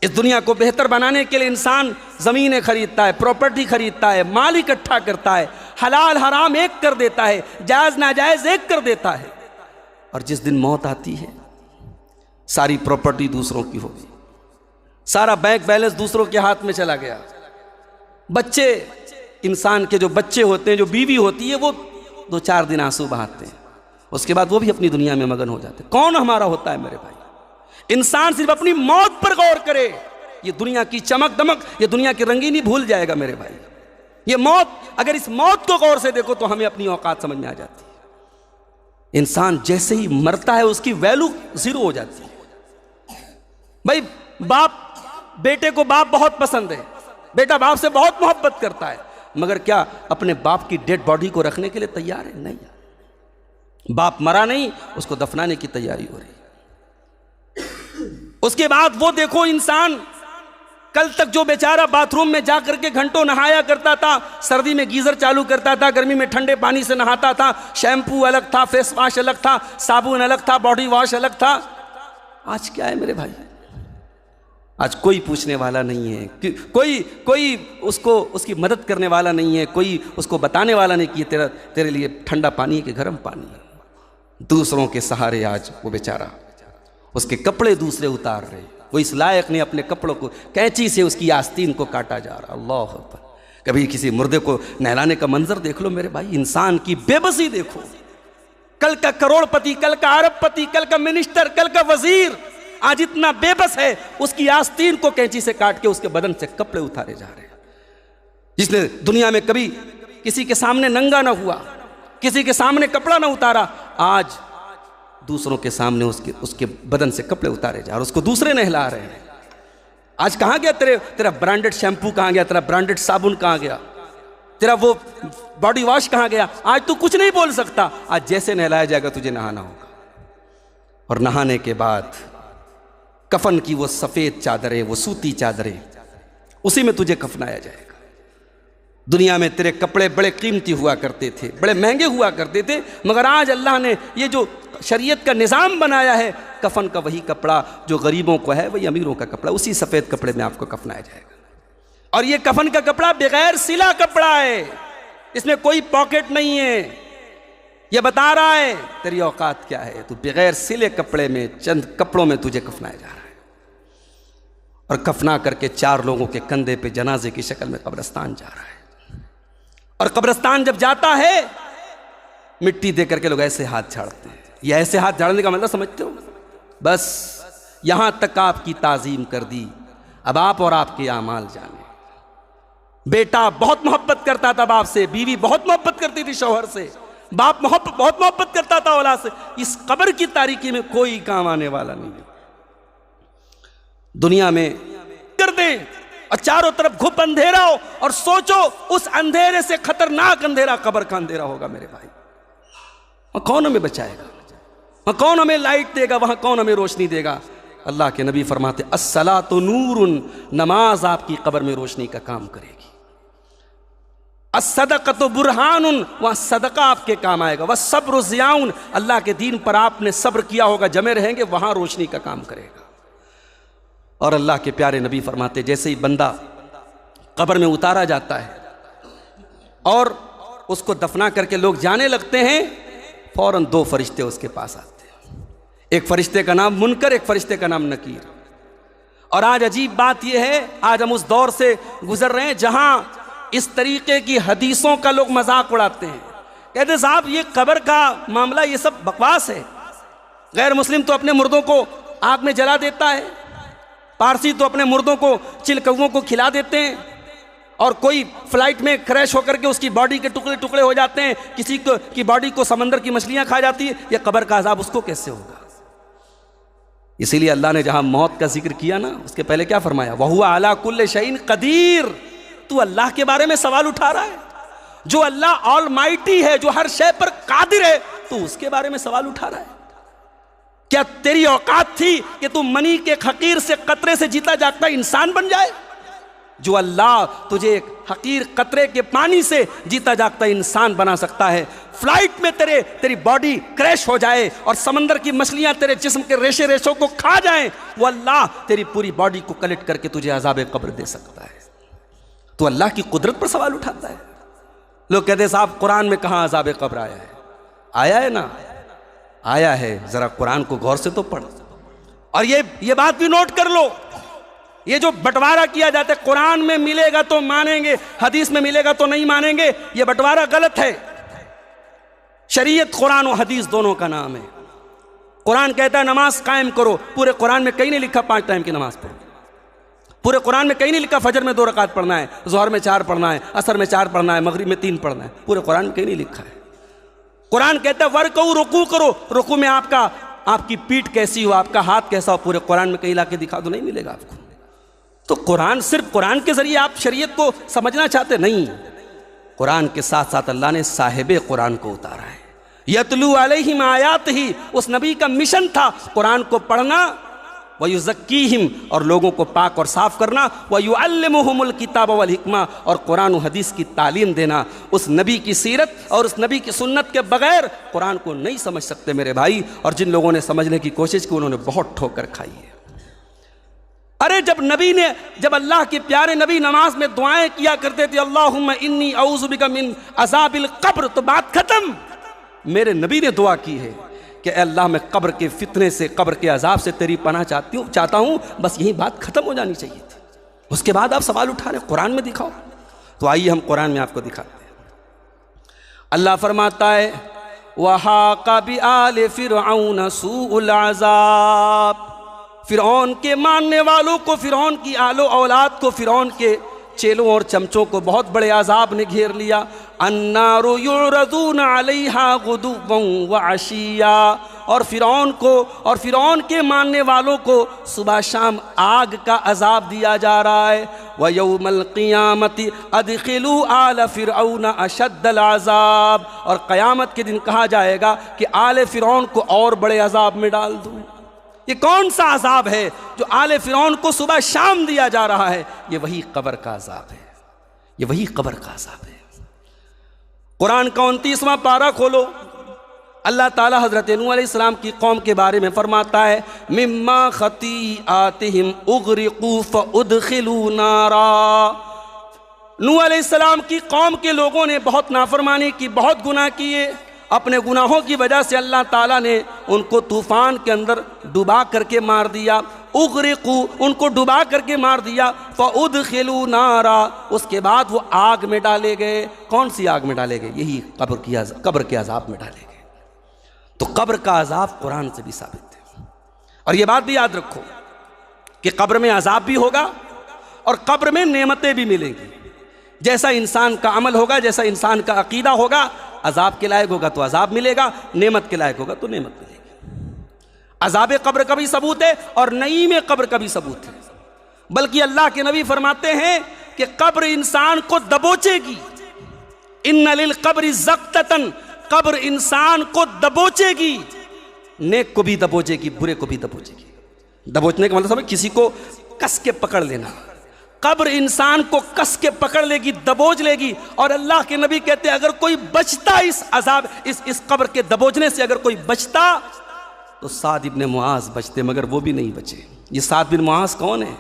اس دنیا کو بہتر بنانے کے لیے انسان زمینیں خریدتا ہے، پراپرٹی خریدتا ہے، مال اکٹھا کرتا ہے، حلال حرام ایک کر دیتا ہے، جائز ناجائز ایک کر دیتا ہے، اور جس دن موت آتی ہے ساری پراپرٹی دوسروں کی ہو گئی، سارا بینک بیلنس دوسروں کے ہاتھ میں چلا گیا۔ بچے، انسان کے جو بچے ہوتے ہیں، جو بیوی ہوتی ہے، وہ 2-4 دن آنسو بہاتے ہیں، اس کے بعد وہ بھی اپنی دنیا میں مگن ہو جاتے ہیں۔ کون ہمارا ہوتا ہے میرے بھائی؟ انسان صرف اپنی موت پر غور کرے، یہ دنیا کی چمک دمک، یہ دنیا کی رنگینی بھول جائے گا میرے بھائی۔ یہ موت، اگر اس موت کو غور سے دیکھو تو ہمیں اپنی اوقات سمجھ میں آ جاتی ہے۔ انسان جیسے ہی مرتا ہے اس کی ویلو زیرو ہو جاتی ہے۔ بھائی باپ بیٹے کو باپ بہت پسند ہے، بیٹا باپ سے بہت محبت کرتا ہے، مگر کیا اپنے باپ کی ڈیڈ باڈی کو رکھنے کے لیے تیار ہے؟ نہیں، باپ مرا نہیں، اس کو دفنانے کی تیاری ہو رہی ہے۔ اس کے بعد وہ دیکھو انسان کل تک جو بیچارہ باتھ روم میں جا کر کے گھنٹوں نہایا کرتا تھا، سردی میں گیزر چالو کرتا تھا، گرمی میں ٹھنڈے پانی سے نہاتا تھا، شیمپو الگ تھا، فیس واش الگ تھا، صابن الگ تھا، باڈی واش الگ تھا، آج کیا ہے میرے بھائی؟ آج کوئی پوچھنے والا نہیں ہے، کوئی اس کی مدد کرنے والا نہیں ہے، کوئی اس کو بتانے والا نہیں کہ یہ تیرے لیے ٹھنڈا پانی ہے کہ گرم پانی ہے۔ دوسروں کے سہارے آج وہ بیچارہ، اس کے کپڑے دوسرے اتار رہے، وہ اس لائق نہیں اپنے کپڑوں کو، کینچی سے اس کی آستین کو کاٹا جا رہا، اللہ اکبر، کبھی کسی مردے کو نہلانے کا منظر دیکھ لو میرے بھائی، انسان کی بے بسی دیکھو. کل کا کروڑ پتی، کل کا ارب پتی، کل کا منسٹر، کل کا وزیر آج اتنا بے بس ہے، اس کی آستین کو کینچی سے کاٹ کے اس کے بدن سے کپڑے اتارے جا رہے ہیں. جس نے دنیا میں کبھی کسی کے سامنے ننگا نہ ہوا، کسی کے سامنے کپڑا نہ اتارا، آج دوسروں کے سامنے اس کے بدن سے کپڑے اتارے جا رہے ہیں، اس کو دوسرے نہلا رہے ہیں. آج کہاں گیا تیرا برانڈڈ شیمپو، کہاں گیا تیرا برانڈڈ صابن، کہاں گیا تیرا وہ باڈی واش، کہاں گیا؟ آج تو کچھ نہیں بول سکتا. آج جیسے نہلایا جائے گا تجھے نہانا ہوگا، اور نہانے کے بعد کفن کی وہ سفید چادریں، وہ سوتی چادریں، اسی میں تجھے کفنایا جائے گا. دنیا میں تیرے کپڑے بڑے قیمتی ہوا کرتے تھے، بڑے مہنگے ہوا کرتے تھے، مگر آج اللہ نے یہ جو شریعت کا نظام بنایا ہے، کفن کا وہی کپڑا جو غریبوں کو ہے، وہی امیروں کا کپڑا، اسی سفید کپڑے میں آپ کو کفنایا جائے گا. اور یہ کفن کا کپڑا بغیر سلا کپڑا ہے، اس میں کوئی پاکٹ نہیں ہے. یہ بتا رہا ہے تیری اوقات کیا ہے، تو بغیر سلے کپڑے میں چند کپڑوں میں تجھے کفنایا جا رہا ہے. اور کفنا کر کے 4 لوگوں کے کندھے پہ جنازے کی شکل میں قبرستان جا رہا ہے. اور قبرستان جب جاتا ہے، مٹی دے کر کے لوگ ایسے ہاتھ جھاڑتے ہیں. یہ ایسے ہاتھ جھاڑنے کا مطلب سمجھتے ہو؟ بس یہاں تک آپ کی تعظیم کر دی، اب آپ اور آپ کے اعمال جانے. بیٹا بہت محبت کرتا تھا باپ سے، بیوی بہت محبت کرتی تھی شوہر سے، باپ بہت محبت کرتا تھا اولاد سے. اس قبر کی تاریکی میں کوئی کام آنے والا نہیں ہے. دنیا میں کر دیں اور چاروں طرف گھپ اندھیرا ہو، اور سوچو اس اندھیرے سے خطرناک اندھیرا قبر کا اندھیرا ہوگا میرے بھائی. وہاں کون ہمیں بچائے گا؟ وہاں کون ہمیں لائٹ دے گا؟ وہاں کون ہمیں روشنی دے گا؟ اللہ کے نبی فرماتے الصلاۃ نور، نماز آپ کی قبر میں روشنی کا کام کرے گی. الصدقۃ برہان، وہاں صدقہ آپ کے کام آئے گا. والصبر ضیاء، اللہ کے دین پر آپ نے صبر کیا ہوگا، جمے رہیں گے، وہاں روشنی کا کام کرے گا. اور اللہ کے پیارے نبی فرماتے جیسے ہی بندہ قبر میں اتارا جاتا ہے اور اس کو دفنا کر کے لوگ جانے لگتے ہیں، فوراً 2 فرشتے اس کے پاس آتے ہیں. ایک فرشتے کا نام منکر، ایک فرشتے کا نام نکیر. اور آج عجیب بات یہ ہے، آج ہم اس دور سے گزر رہے ہیں جہاں اس طریقے کی حدیثوں کا لوگ مذاق اڑاتے ہیں. کہتے ہیں صاحب یہ قبر کا معاملہ یہ سب بکواس ہے. غیر مسلم تو اپنے مردوں کو آگ میں جلا دیتا ہے، پارسی تو اپنے مردوں کو چلکووں کو کھلا دیتے ہیں، اور کوئی فلائٹ میں کریش ہو کر کے اس کی باڈی کے ٹکڑے ٹکڑے ہو جاتے ہیں، کسی کی باڈی کو سمندر کی مچھلیاں کھا جاتی ہیں. یہ قبر کا عذاب اس کو کیسے ہوگا؟ اسی لیے اللہ نے جہاں موت کا ذکر کیا نا، اس کے پہلے کیا فرمایا؟ وَهُوَ عَلَىٰ كُلِّ شَيْءٍ قَدِيرٌ. تو اللہ کے بارے میں سوال اٹھا رہا ہے، جو اللہ آل مائٹی ہے، جو ہر شے پر قادر ہے، تو اس کے بارے میں سوال اٹھا رہا ہے. کیا تیری اوقات تھی کہ تو منی کے حقیر سے قطرے سے جیتا جاگتا انسان بن جائے؟ جو اللہ تجھے ایک حقیر قطرے کے پانی سے جیتا جاگتا انسان بنا سکتا ہے. فلائٹ میں تیری باڈی کریش ہو جائے اور سمندر کی مچھلیاں تیرے جسم کے ریشے ریشوں کو کھا جائیں، وہ اللہ تیری پوری باڈی کو کلیکٹ کر کے تجھے عذاب قبر دے سکتا ہے. تو اللہ کی قدرت پر سوال اٹھاتا ہے. لوگ کہتے ہیں صاحب قرآن میں کہاں عذاب قبر آیا ہے؟ آیا ہے نا، آیا ہے. ذرا قرآن کو غور سے تو پڑھ. اور یہ بات بھی نوٹ کر لو، یہ جو بٹوارہ کیا جاتا ہے، قرآن میں ملے گا تو مانیں گے، حدیث میں ملے گا تو نہیں مانیں گے، یہ بٹوارہ غلط ہے. شریعت قرآن و حدیث دونوں کا نام ہے. قرآن کہتا ہے نماز قائم کرو، پورے قرآن میں کہیں نہیں لکھا 5 ٹائم کی نماز پڑھو. پورے قرآن میں کہیں نہیں لکھا فجر میں 2 رکعت پڑھنا ہے، ظہر میں 4 پڑھنا ہے، عصر میں 4 پڑھنا ہے، مغرب میں 3 پڑھنا ہے. پورے قرآن میں کہیں نہیں لکھا ہے. قرآن کہتا ہے ورکعوا، رکوع کرو. رکوع میں آپ کی پیٹھ کیسی ہو، آپ کا ہاتھ کیسا ہو، پورے قرآن میں کہیں لا کے دکھا دو، نہیں ملے گا آپ کو. تو قرآن صرف قرآن کے ذریعے آپ شریعت کو سمجھنا چاہتے نہیں. قرآن کے ساتھ ساتھ اللہ نے صاحب قرآن کو اتارا ہے. یتلو علیہم آیاتہ، اس نبی کا مشن تھا قرآن کو پڑھنا، ویزکیہم، اور لوگوں کو پاک اور صاف کرنا، ویعلمہم الکتاب والحکمہ، اور قرآن و حدیث کی تعلیم دینا. اس نبی کی سیرت اور اس نبی کی سنت کے بغیر قرآن کو نہیں سمجھ سکتے میرے بھائی. اور جن لوگوں نے سمجھنے کی کوشش کی انہوں نے بہت ٹھوکر کھائی ہے. ارے جب اللہ کے پیارے نبی نماز میں دعائیں کیا کرتے تھے اللہم انی اعوذ بک من عذاب القبر، تو بات ختم. میرے نبی نے دعا کی ہے کہ اے اللہ میں قبر کے فتنے سے، قبر کے عذاب سے تیری پناہ چاہتا ہوں. بس یہی بات ختم ہو جانی چاہیے تھی. اس کے بعد آپ سوال اٹھا رہے قرآن میں دکھاؤ. تو آئیے ہم قرآن میں آپ کو دکھاتے ہیں۔ اللہ فرماتا ہے وَحَاقَ بِآلِ فِرْعَوْنَ سُوءُ الْعَذَابِ، فرعون کے ماننے والوں کو، فرعون کی آل و اولاد کو، فرعون کے چیلوں اور چمچوں کو بہت بڑے عذاب نے گھیر لیا۔ النار یعرضون علیہا غدوا وعشیا، اور فرعون کو اور فرعون کے ماننے والوں کو صبح شام آگ کا عذاب دیا جا رہا ہے۔ وَيَوْمَ الْقِيَامَةِ أَدْخِلُوا آلَ فِرْعَوْنَ أَشَدَّ الْعَذَابِ، اور قیامت کے دن کہا جائے گا کہ آل فرعون کو اور بڑے عذاب میں ڈال دو۔ یہ کون سا عذاب ہے جو آل فرعون کو صبح شام دیا جا رہا ہے؟ یہ وہی قبر کا عذاب ہے، یہ وہی قبر کا عذاب ہے۔ قرآن کا 29واں پارہ کھولو، اللہ تعالیٰ حضرت نوح علیہ السلام کی قوم کے بارے میں فرماتا ہے مما خطیئاتہم اغرقوا فادخلوا نارا۔ نوح علیہ السلام کی قوم کے لوگوں نے بہت نافرمانی کی، بہت گناہ کیے، اپنے گناہوں کی وجہ سے اللہ تعالیٰ نے ان کو طوفان کے اندر ڈبا کر کے مار دیا۔ اغرقوا، ان کو ڈبا کر کے مار دیا۔ فادخلوا نارا، اس کے بعد وہ آگ میں ڈالے گئے۔ کون سی آگ میں ڈالے گئے؟ یہی قبر کے عذاب میں ڈالے گئے۔ تو قبر کا عذاب قرآن سے بھی ثابت ہے، اور یہ بات بھی یاد رکھو کہ قبر میں عذاب بھی ہوگا اور قبر میں نعمتیں بھی ملیں گی۔ جیسا انسان کا عمل ہوگا، جیسا انسان کا عقیدہ ہوگا، عذاب کے لائق ہوگا تو عذاب ملے گا، نعمت کے لائق ہوگا تو نعمت ملے گی۔ عذاب قبر کا بھی ثبوت ہے اور نعیم قبر کا بھی ثبوت ہے، بلکہ اللہ کے نبی فرماتے ہیں کہ قبر انسان کو دبوچے گی۔ ان للقبر زقتتن، قبر انسان کو دبوچے گی، نیک کو بھی دبوچے گی، برے کو بھی دبوچے گی۔ دبوچنے کا مطلب ہے کسی کو کس کے پکڑ لینا۔ قبر انسان کو کس کے پکڑ لے گی، دبوچ لے گی۔ اور اللہ کے نبی کہتے ہیں اگر کوئی بچتا اس عذاب اس قبر کے دبوچنے سے، اگر کوئی بچتا تو سعد بن معاذ بچتے، مگر وہ بھی نہیں بچے۔ یہ سعد بن معاذ کون ہے؟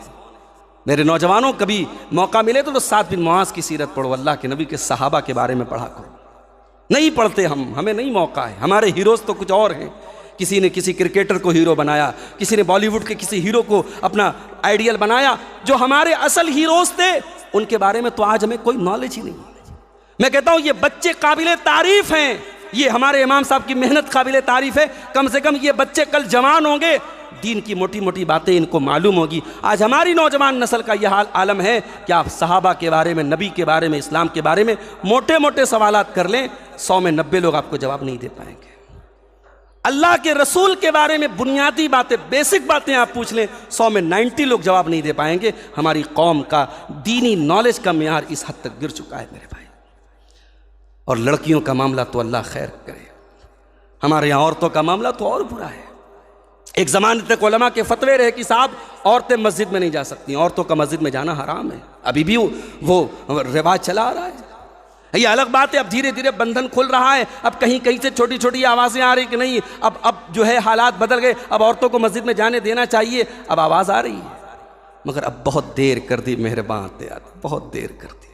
میرے نوجوانوں کبھی موقع ملے تو سعد بن معاذ کی سیرت پڑھو، اللہ کے نبی کے صحابہ کے بارے میں پڑھا کرو۔ نہیں پڑھتے ہمیں نہیں موقع ہے، ہمارے ہیروز تو کچھ اور ہیں۔ کسی نے کسی کرکٹر کو ہیرو بنایا، کسی نے بالی ووڈ کے کسی ہیرو کو اپنا آئیڈیل بنایا۔ جو ہمارے اصل ہیروز تھے ان کے بارے میں تو آج ہمیں کوئی نالج ہی نہیں۔ میں کہتا ہوں یہ بچے قابل تعریف ہیں، یہ ہمارے امام صاحب کی محنت قابل تعریف ہے۔ کم سے کم یہ بچے کل جوان ہوں گے، دین کی موٹی موٹی باتیں ان کو معلوم ہوگی۔ آج ہماری نوجوان نسل کا یہ حال عالم ہے کہ آپ صحابہ کے بارے میں، نبی کے بارے میں، اسلام کے بارے میں موٹے موٹے سوالات کر لیں، 100 میں 90 لوگ آپ کو جواب نہیں دے پائیں گے۔ اللہ کے رسول کے بارے میں بنیادی باتیں، بیسک باتیں آپ پوچھ لیں، 100 میں 90 لوگ جواب نہیں دے پائیں گے۔ ہماری قوم کا دینی نالج کا معیار اس حد تک گر چکا ہے میرے بھائی۔ اور لڑکیوں کا معاملہ تو اللہ خیر کرے، ہمارے یہاں عورتوں کا معاملہ تو اور برا ہے۔ ایک زمانے تک علماء کے فتوے رہے کہ صاحب عورتیں مسجد میں نہیں جا سکتی، عورتوں کا مسجد میں جانا حرام ہے، ابھی بھی وہ رواج چلا آ رہا ہے۔ یہ الگ بات ہے، اب دھیرے دھیرے بندھن کھل رہا ہے، اب کہیں کہیں سے چھوٹی چھوٹی آوازیں آ رہی کہ نہیں، اب جو ہے حالات بدل گئے، اب عورتوں کو مسجد میں جانے دینا چاہیے، اب آواز آ رہی ہے، مگر اب بہت دیر کر دی مہربان تیار، بہت دیر کر دی۔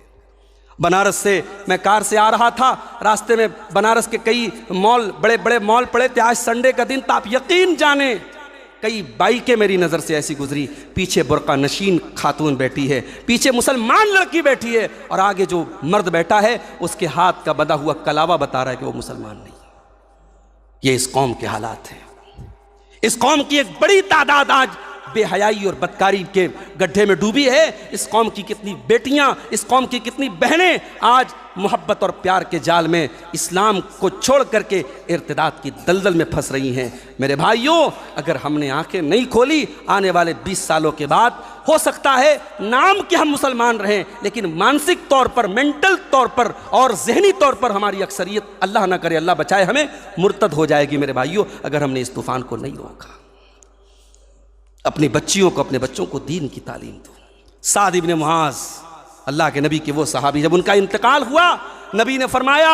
بنارس سے میں کار سے آ رہا تھا، راستے میں بنارس کے کئی مال، بڑے بڑے مال پڑے تھے، آج سنڈے کا دن تھا، آپ یقین جانیں کئی بائکیں میری نظر سے ایسی گزری، پیچھے برقع نشین خاتون بیٹھی ہے، پیچھے مسلمان لڑکی بیٹھی ہے، اور آگے جو مرد بیٹھا ہے اس کے ہاتھ کا بندھا ہوا کلاوہ بتا رہا ہے کہ وہ مسلمان نہیں۔ یہ اس قوم کے حالات ہیں۔ اس قوم کی ایک بڑی تعداد آج بے حیائی اور بدکاری کے گڈھے میں ڈوبی ہے۔ اس قوم کی کتنی بیٹیاں، اس قوم کی کتنی بہنیں آج محبت اور پیار کے جال میں اسلام کو چھوڑ کر کے ارتداد کی دلدل میں پھنس رہی ہیں۔ میرے بھائیوں، اگر ہم نے آنکھیں نہیں کھولی، آنے والے 20 سالوں کے بعد ہو سکتا ہے نام کہ ہم مسلمان رہیں، لیکن مانسک طور پر، مینٹل طور پر اور ذہنی طور پر ہماری اکثریت، اللہ نہ کرے، اللہ بچائے ہمیں، مرتد ہو جائے گی میرے بھائیوں، اگر ہم نے اس طوفان کو نہیں روکا۔ اپنی بچیوں کو، اپنے بچوں کو دین کی تعلیم دو۔ سعد بن معاذ، اللہ کے نبی کے وہ صحابی، جب ان کا انتقال ہوا، نبی نے فرمایا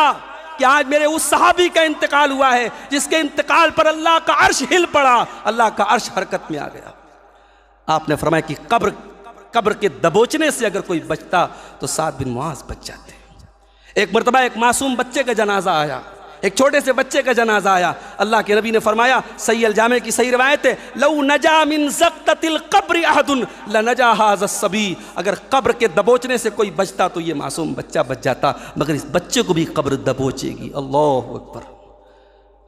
کہ آج میرے اس صحابی کا انتقال ہوا ہے جس کے انتقال پر اللہ کا عرش ہل پڑا، اللہ کا عرش حرکت میں آ گیا۔ آپ نے فرمایا کہ قبر کے دبوچنے سے اگر کوئی بچتا تو سعد بن معاذ بچ جاتے۔ ایک مرتبہ ایک معصوم بچے کا جنازہ آیا، ایک چھوٹے سے بچے کا جنازہ آیا، اللہ کے نبی نے فرمایا، صحیح الجامع کی صحیح روایت ہے، لو نجا من زقۃ القبر احد لنجا هذا الصبی، اگر قبر کے دبوچنے سے کوئی بچتا تو یہ معصوم بچہ بچ جاتا، مگر اس بچے کو بھی قبر دبوچے گی۔ اللہ اکبر،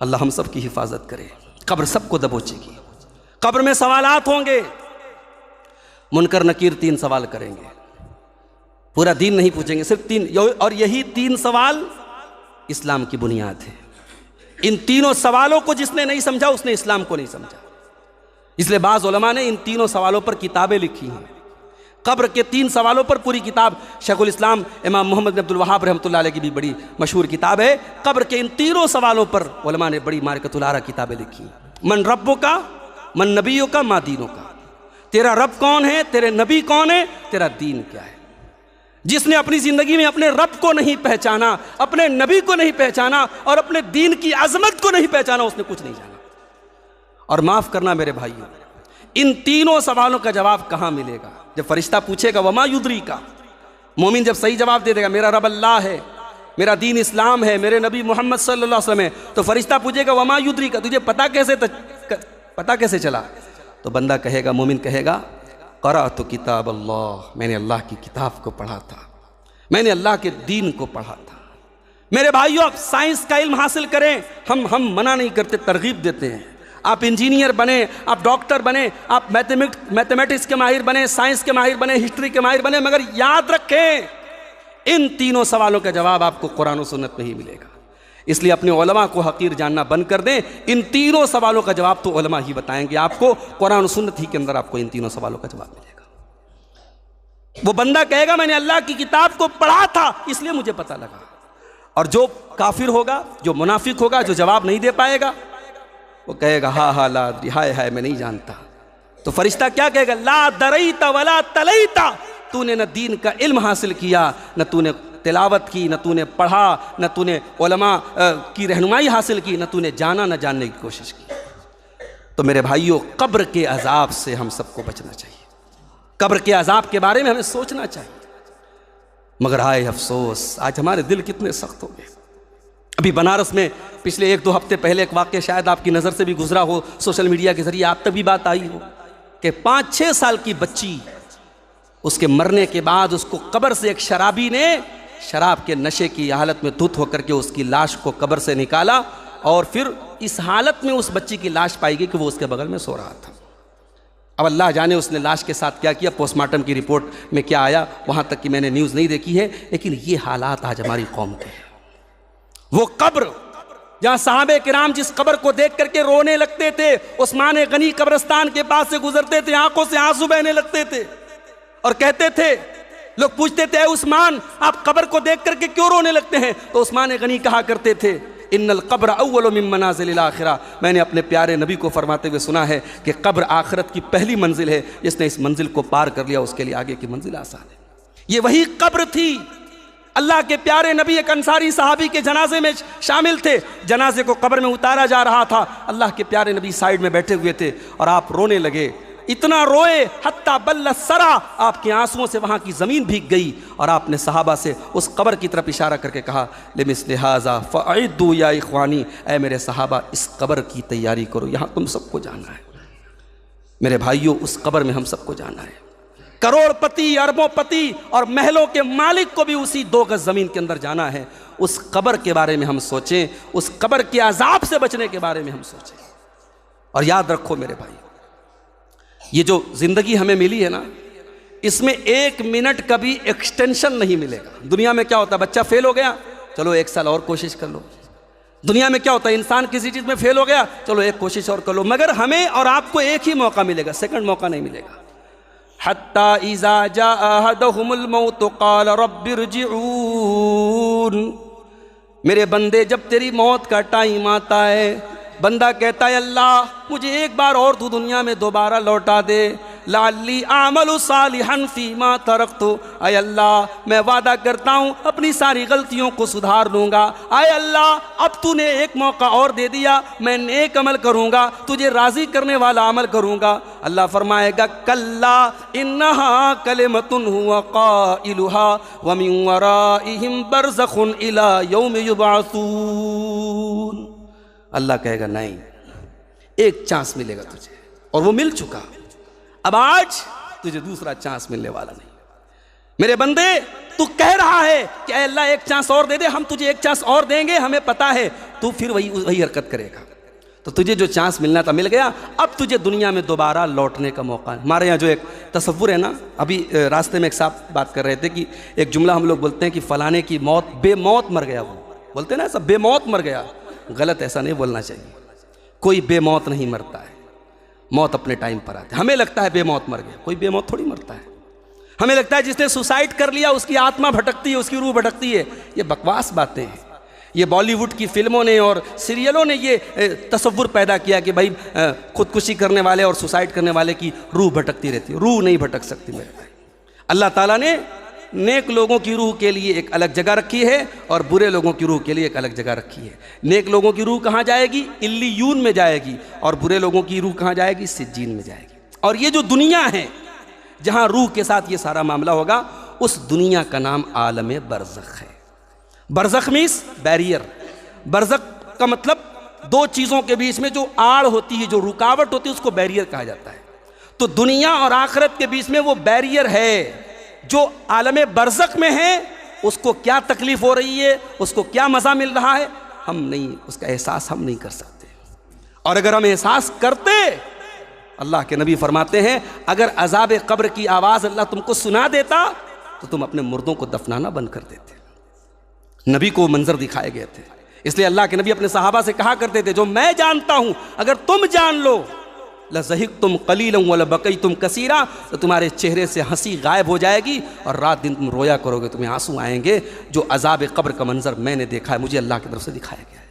اللہ ہم سب کی حفاظت کرے۔ قبر سب کو دبوچے گی، قبر میں سوالات ہوں گے، منکر نکیر 3 سوال کریں گے، پورا دین نہیں پوچھیں گے، صرف 3، اور یہی 3 سوال اسلام کی بنیاد ہے۔ ان تینوں سوالوں کو جس نے نہیں سمجھا اس نے اسلام کو نہیں سمجھا، اس لیے بعض علماء نے ان تینوں سوالوں پر کتابیں لکھی ہیں۔ قبر کے 3 سوالوں پر پوری کتاب، شیخ الاسلام امام محمد بن عبد الوہاب رحمۃ اللہ علیہ کی بھی بڑی مشہور کتاب ہے، قبر کے ان تینوں سوالوں پر علماء نے بڑی مارکۃ العرا کتابیں لکھی ہیں۔ من ربک، من نبیک، ما دینک، تیرا رب کون ہے، تیرے نبی کون ہے، تیرا دین کیا ہے۔ جس نے اپنی زندگی میں اپنے رب کو نہیں پہچانا، اپنے نبی کو نہیں پہچانا اور اپنے دین کی عظمت کو نہیں پہچانا، اس نے کچھ نہیں جانا۔ اور معاف کرنا میرے بھائیوں، ان تینوں سوالوں کا جواب کہاں ملے گا؟ جب فرشتہ پوچھے گا وما یدریک، مومن جب صحیح جواب دے دے گا میرا رب اللہ ہے، میرا دین اسلام ہے، میرے نبی محمد صلی اللہ علیہ وسلم ہے، تو فرشتہ پوچھے گا وما یدریک، تجھے پتہ کیسے چلا؟ تو بندہ کہے گا، مومن کہے گا، قرأت کتاب اللہ، میں نے اللہ کی کتاب کو پڑھا تھا، میں نے اللہ کے دین کو پڑھا تھا۔ میرے بھائیو، آپ سائنس کا علم حاصل کریں، ہم منع نہیں کرتے، ترغیب دیتے ہیں۔ آپ انجینئر بنیں، آپ ڈاکٹر بنیں، آپ میتھمیٹکس کے ماہر بنیں، سائنس کے ماہر بنیں، ہسٹری کے ماہر بنیں، مگر یاد رکھیں ان تینوں سوالوں کا جواب آپ کو قرآن و سنت میں ہی ملے گا۔ اس لیے اپنے علماء کو حقیر جاننا بند کر دیں، ان تینوں سوالوں کا جواب تو علماء ہی بتائیں گے آپ کو، قرآن و سنت ہی کے اندر آپ کو ان تینوں سوالوں کا جواب ملے گا۔ وہ بندہ کہے گا میں نے اللہ کی کتاب کو پڑھا تھا اس لیے مجھے پتہ لگا، اور جو کافر ہوگا، جو منافق ہوگا، جو جواب نہیں دے پائے گا، وہ کہے گا ہا لا ادری، ہائے میں نہیں جانتا۔ تو فرشتہ کیا کہے گا؟ لا دریت ولا تلیت، تو نے نہ دین کا علم حاصل کیا، نہ تو نے تلاوت کی، نہ تو نے پڑھا، نہ تو نے علماء کی رہنمائی حاصل کی، نہ تو نے جانا نہ جاننے کی کوشش کی۔ تو میرے بھائیوں، قبر کے عذاب سے ہم سب کو بچنا چاہیے، قبر کے عذاب کے بارے میں ہمیں سوچنا چاہیے، مگر ہائے افسوس آج ہمارے دل کتنے سخت ہو گئے۔ ابھی بنارس میں پچھلے 1-2 ہفتے پہلے ایک واقعہ شاید آپ کی نظر سے بھی گزرا ہو، سوشل میڈیا کے ذریعے آپ تک بھی بات آئی ہو کہ 5-6 سال کی بچی، اس کے مرنے کے بعد اس کو قبر سے ایک شرابی نے شراب کے نشے کی حالت میں دھت ہو کر کے اس کی لاش کو قبر سے نکالا، اور پھر اس حالت میں اس بچی کی لاش پائی گئی کہ وہ اس کے بغل میں سو رہا تھا۔ اب اللہ جانے اس نے لاش کے ساتھ کیا کیا، پوسٹ مارٹم کی رپورٹ میں کیا آیا، وہاں تک کہ میں نے نیوز نہیں دیکھی ہے، لیکن یہ حالات آج ہماری قوم کے ہیں۔ وہ قبر جہاں صحابہ کرام جس قبر کو دیکھ کر کے رونے لگتے تھے، عثمان غنی قبرستان کے پاس سے گزرتے تھے، آنکھوں سے آنسو بہنے لگتے تھے اور کہتے تھے، لوگ پوچھتے تھے اے عثمان آپ قبر کو دیکھ کر کے کیوں رونے لگتے ہیں؟ تو عثمان غنی کہا کرتے تھے ان القبر اول من منازل الاخرہ، میں نے اپنے پیارے نبی کو فرماتے ہوئے سنا ہے کہ قبر آخرت کی پہلی منزل ہے، جس نے اس منزل کو پار کر لیا اس کے لیے آگے کی منزل آسان ہے۔ یہ وہی قبر تھی۔ اللہ کے پیارے نبی ایک انصاری صحابی کے جنازے میں شامل تھے، جنازے کو قبر میں اتارا جا رہا تھا، اللہ کے پیارے نبی سائیڈ میں بیٹھے ہوئے تھے اور آپ رونے لگے، اتنا روئے حتی بل الثری، آپ کے آنسوؤں سے وہاں کی زمین بھیگ گئی، اور آپ نے صحابہ سے اس قبر کی طرف اشارہ کر کے کہا لمثل ھذا فاعدوا یا اخوانی، اے میرے صحابہ اس قبر کی تیاری کرو، یہاں تم سب کو جانا ہے۔ میرے بھائیوں، اس قبر میں ہم سب کو جانا ہے۔ کروڑ پتی، اربوں پتی اور محلوں کے مالک کو بھی اسی 2 گز زمین کے اندر جانا ہے۔ اس قبر کے بارے میں ہم سوچیں، اس قبر کے عذاب سے بچنے کے بارے میں ہم سوچیں۔ اور یاد رکھو میرے بھائی، یہ جو زندگی ہمیں ملی ہے نا، اس میں 1 منٹ کا بھی ایکسٹینشن نہیں ملے گا۔ دنیا میں کیا ہوتا ہے، بچہ فیل ہو گیا، چلو 1 سال اور کوشش کر لو۔ دنیا میں کیا ہوتا ہے، انسان کسی چیز میں فیل ہو گیا، چلو 1 کوشش اور کر لو، مگر ہمیں اور آپ کو ایک ہی موقع ملے گا، سیکنڈ موقع نہیں ملے گا۔ حتی اذا جاء احدهم الموت قال رب ارجعون، میرے بندے جب تیری موت کا ٹائم آتا ہے، بندہ کہتا ہے اللہ مجھے ایک بار اور تو دنیا میں دوبارہ لوٹا دے۔ لعلی اعمل صالحا فیما ترکت، اے اللہ میں وعدہ کرتا ہوں اپنی ساری غلطیوں کو سدھار لوں گا، اے اللہ اب تو نے ایک موقع اور دے دیا، میں نیک عمل کروں گا، تجھے راضی کرنے والا عمل کروں گا۔ اللہ فرمائے گا کلا انہا کلمۃ ہوا قائلہا ومن ورائہم برزخ الی یوم یبعثون۔ اللہ کہے گا نہیں، ایک چانس ملے گا تجھے، اور وہ مل چکا، اب آج تجھے دوسرا چانس ملنے والا نہیں۔ میرے بندے تو کہہ رہا ہے کہ اے اللہ ایک چانس اور دے دے، ہم تجھے ایک چانس اور دیں گے، ہمیں پتا ہے تو پھر وہی حرکت کرے گا۔ تو تجھے جو چانس ملنا تھا مل گیا، اب تجھے دنیا میں دوبارہ لوٹنے کا موقع ہے۔ ہمارے یہاں جو ایک تصور ہے نا، ابھی راستے میں ایک صاحب بات کر رہے تھے کہ ایک جملہ ہم لوگ بولتے ہیں کہ فلانے کی موت بے موت مر گیا، وہ بولتے ہیں نا ایسا بے موت مر گیا، غلط، ایسا نہیں بولنا چاہیے۔ کوئی بے موت نہیں مرتا ہے، موت اپنے ٹائم پر آتی ہے۔ ہمیں لگتا ہے بے موت مر گیا، کوئی بے موت تھوڑی مرتا ہے۔ ہمیں لگتا ہے جس نے سوسائڈ کر لیا اس کی آتما بھٹکتی ہے، اس کی روح بھٹکتی ہے، یہ بکواس باتیں ہیں۔ یہ بالی ووڈ کی فلموں نے اور سیریلوں نے یہ تصور پیدا کیا کہ بھائی خودکشی کرنے والے اور سوسائڈ کرنے والے کی روح بھٹکتی رہتی ہے، روح نہیں بھٹک سکتی میرے بھائی۔ اللہ تعالیٰ نے نیک لوگوں کی روح کے لیے ایک الگ جگہ رکھی ہے اور برے لوگوں کی روح کے لیے ایک الگ جگہ رکھی ہے۔ نیک لوگوں کی روح کہاں جائے گی؟ علیون میں جائے گی، اور برے لوگوں کی روح کہاں جائے گی؟ سجین میں جائے گی۔ اور یہ جو دنیا ہے جہاں روح کے ساتھ یہ سارا معاملہ ہوگا، اس دنیا کا نام عالم برزخ ہے۔ برزخ میس بیریئر، برزخ کا مطلب دو چیزوں کے بیچ میں جو آڑ ہوتی ہے، جو رکاوٹ ہوتی ہے، اس کو بیریئر کہا جاتا ہے۔ تو دنیا اور آخرت کے بیچ میں وہ بیریئر ہے۔ جو عالم برزخ میں ہے اس کو کیا تکلیف ہو رہی ہے، اس کو کیا مزہ مل رہا ہے، ہم نہیں، اس کا احساس ہم نہیں کر سکتے۔ اور اگر ہم احساس کرتے، اللہ کے نبی فرماتے ہیں اگر عذاب قبر کی آواز اللہ تم کو سنا دیتا تو تم اپنے مردوں کو دفنانا بند کر دیتے۔ نبی کو منظر دکھائے گئے تھے، اس لیے اللہ کے نبی اپنے صحابہ سے کہا کرتے تھے جو میں جانتا ہوں اگر تم جان لو لَزَحِقْتُمْ قَلِيلًا وَلَبَقَيْتُمْ كَثِيرًا، تو تمہارے چہرے سے ہنسی غائب ہو جائے گی اور رات دن تم رویا کرو گے، تمہیں آنسو آئیں گے۔ جو عذاب قبر کا منظر میں نے دیکھا ہے، مجھے اللہ کی طرف سے دکھایا گیا ہے۔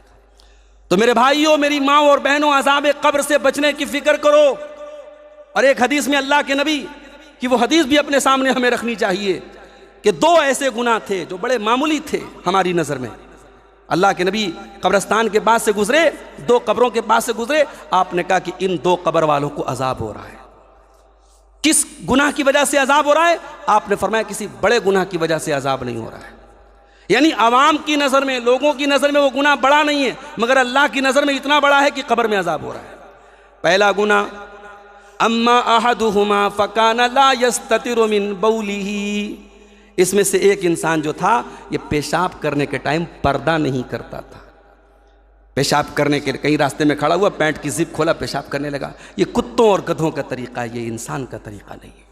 تو میرے بھائیوں، میری ماں اور بہنوں، عذاب قبر سے بچنے کی فکر کرو۔ اور ایک حدیث میں اللہ کے نبی کی وہ حدیث بھی اپنے سامنے ہمیں رکھنی چاہیے کہ دو ایسے گناہ تھے جو بڑے معمولی تھے ہماری نظر میں۔ اللہ کے نبی قبرستان کے پاس سے گزرے، دو قبروں کے پاس سے گزرے، آپ نے کہا کہ ان دو قبر والوں کو عذاب ہو رہا ہے۔ کس گناہ کی وجہ سے عذاب ہو رہا ہے؟ آپ نے فرمایا کسی بڑے گناہ کی وجہ سے عذاب نہیں ہو رہا ہے۔ یعنی عوام کی نظر میں، لوگوں کی نظر میں وہ گناہ بڑا نہیں ہے، مگر اللہ کی نظر میں اتنا بڑا ہے کہ قبر میں عذاب ہو رہا ہے۔ پہلا گناہ اما احدہما فکان لا یستتر من بولہ، اس میں سے ایک انسان جو تھا یہ پیشاب کرنے کے ٹائم پردہ نہیں کرتا تھا۔ پیشاب کرنے کے کہیں راستے میں کھڑا ہوا، پینٹ کی زپ کھولا، پیشاب کرنے لگا۔ یہ کتوں اور گدھوں کا طریقہ ہے، یہ انسان کا طریقہ نہیں ہے۔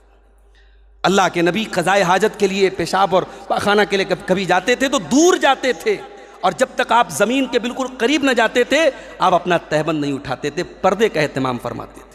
اللہ کے نبی قضائے حاجت کے لیے، پیشاب اور پاخانہ کے لیے کبھی جاتے تھے تو دور جاتے تھے، اور جب تک آپ زمین کے بالکل قریب نہ جاتے تھے آپ اپنا تہبند نہیں اٹھاتے تھے، پردے کا اہتمام فرماتے تھے۔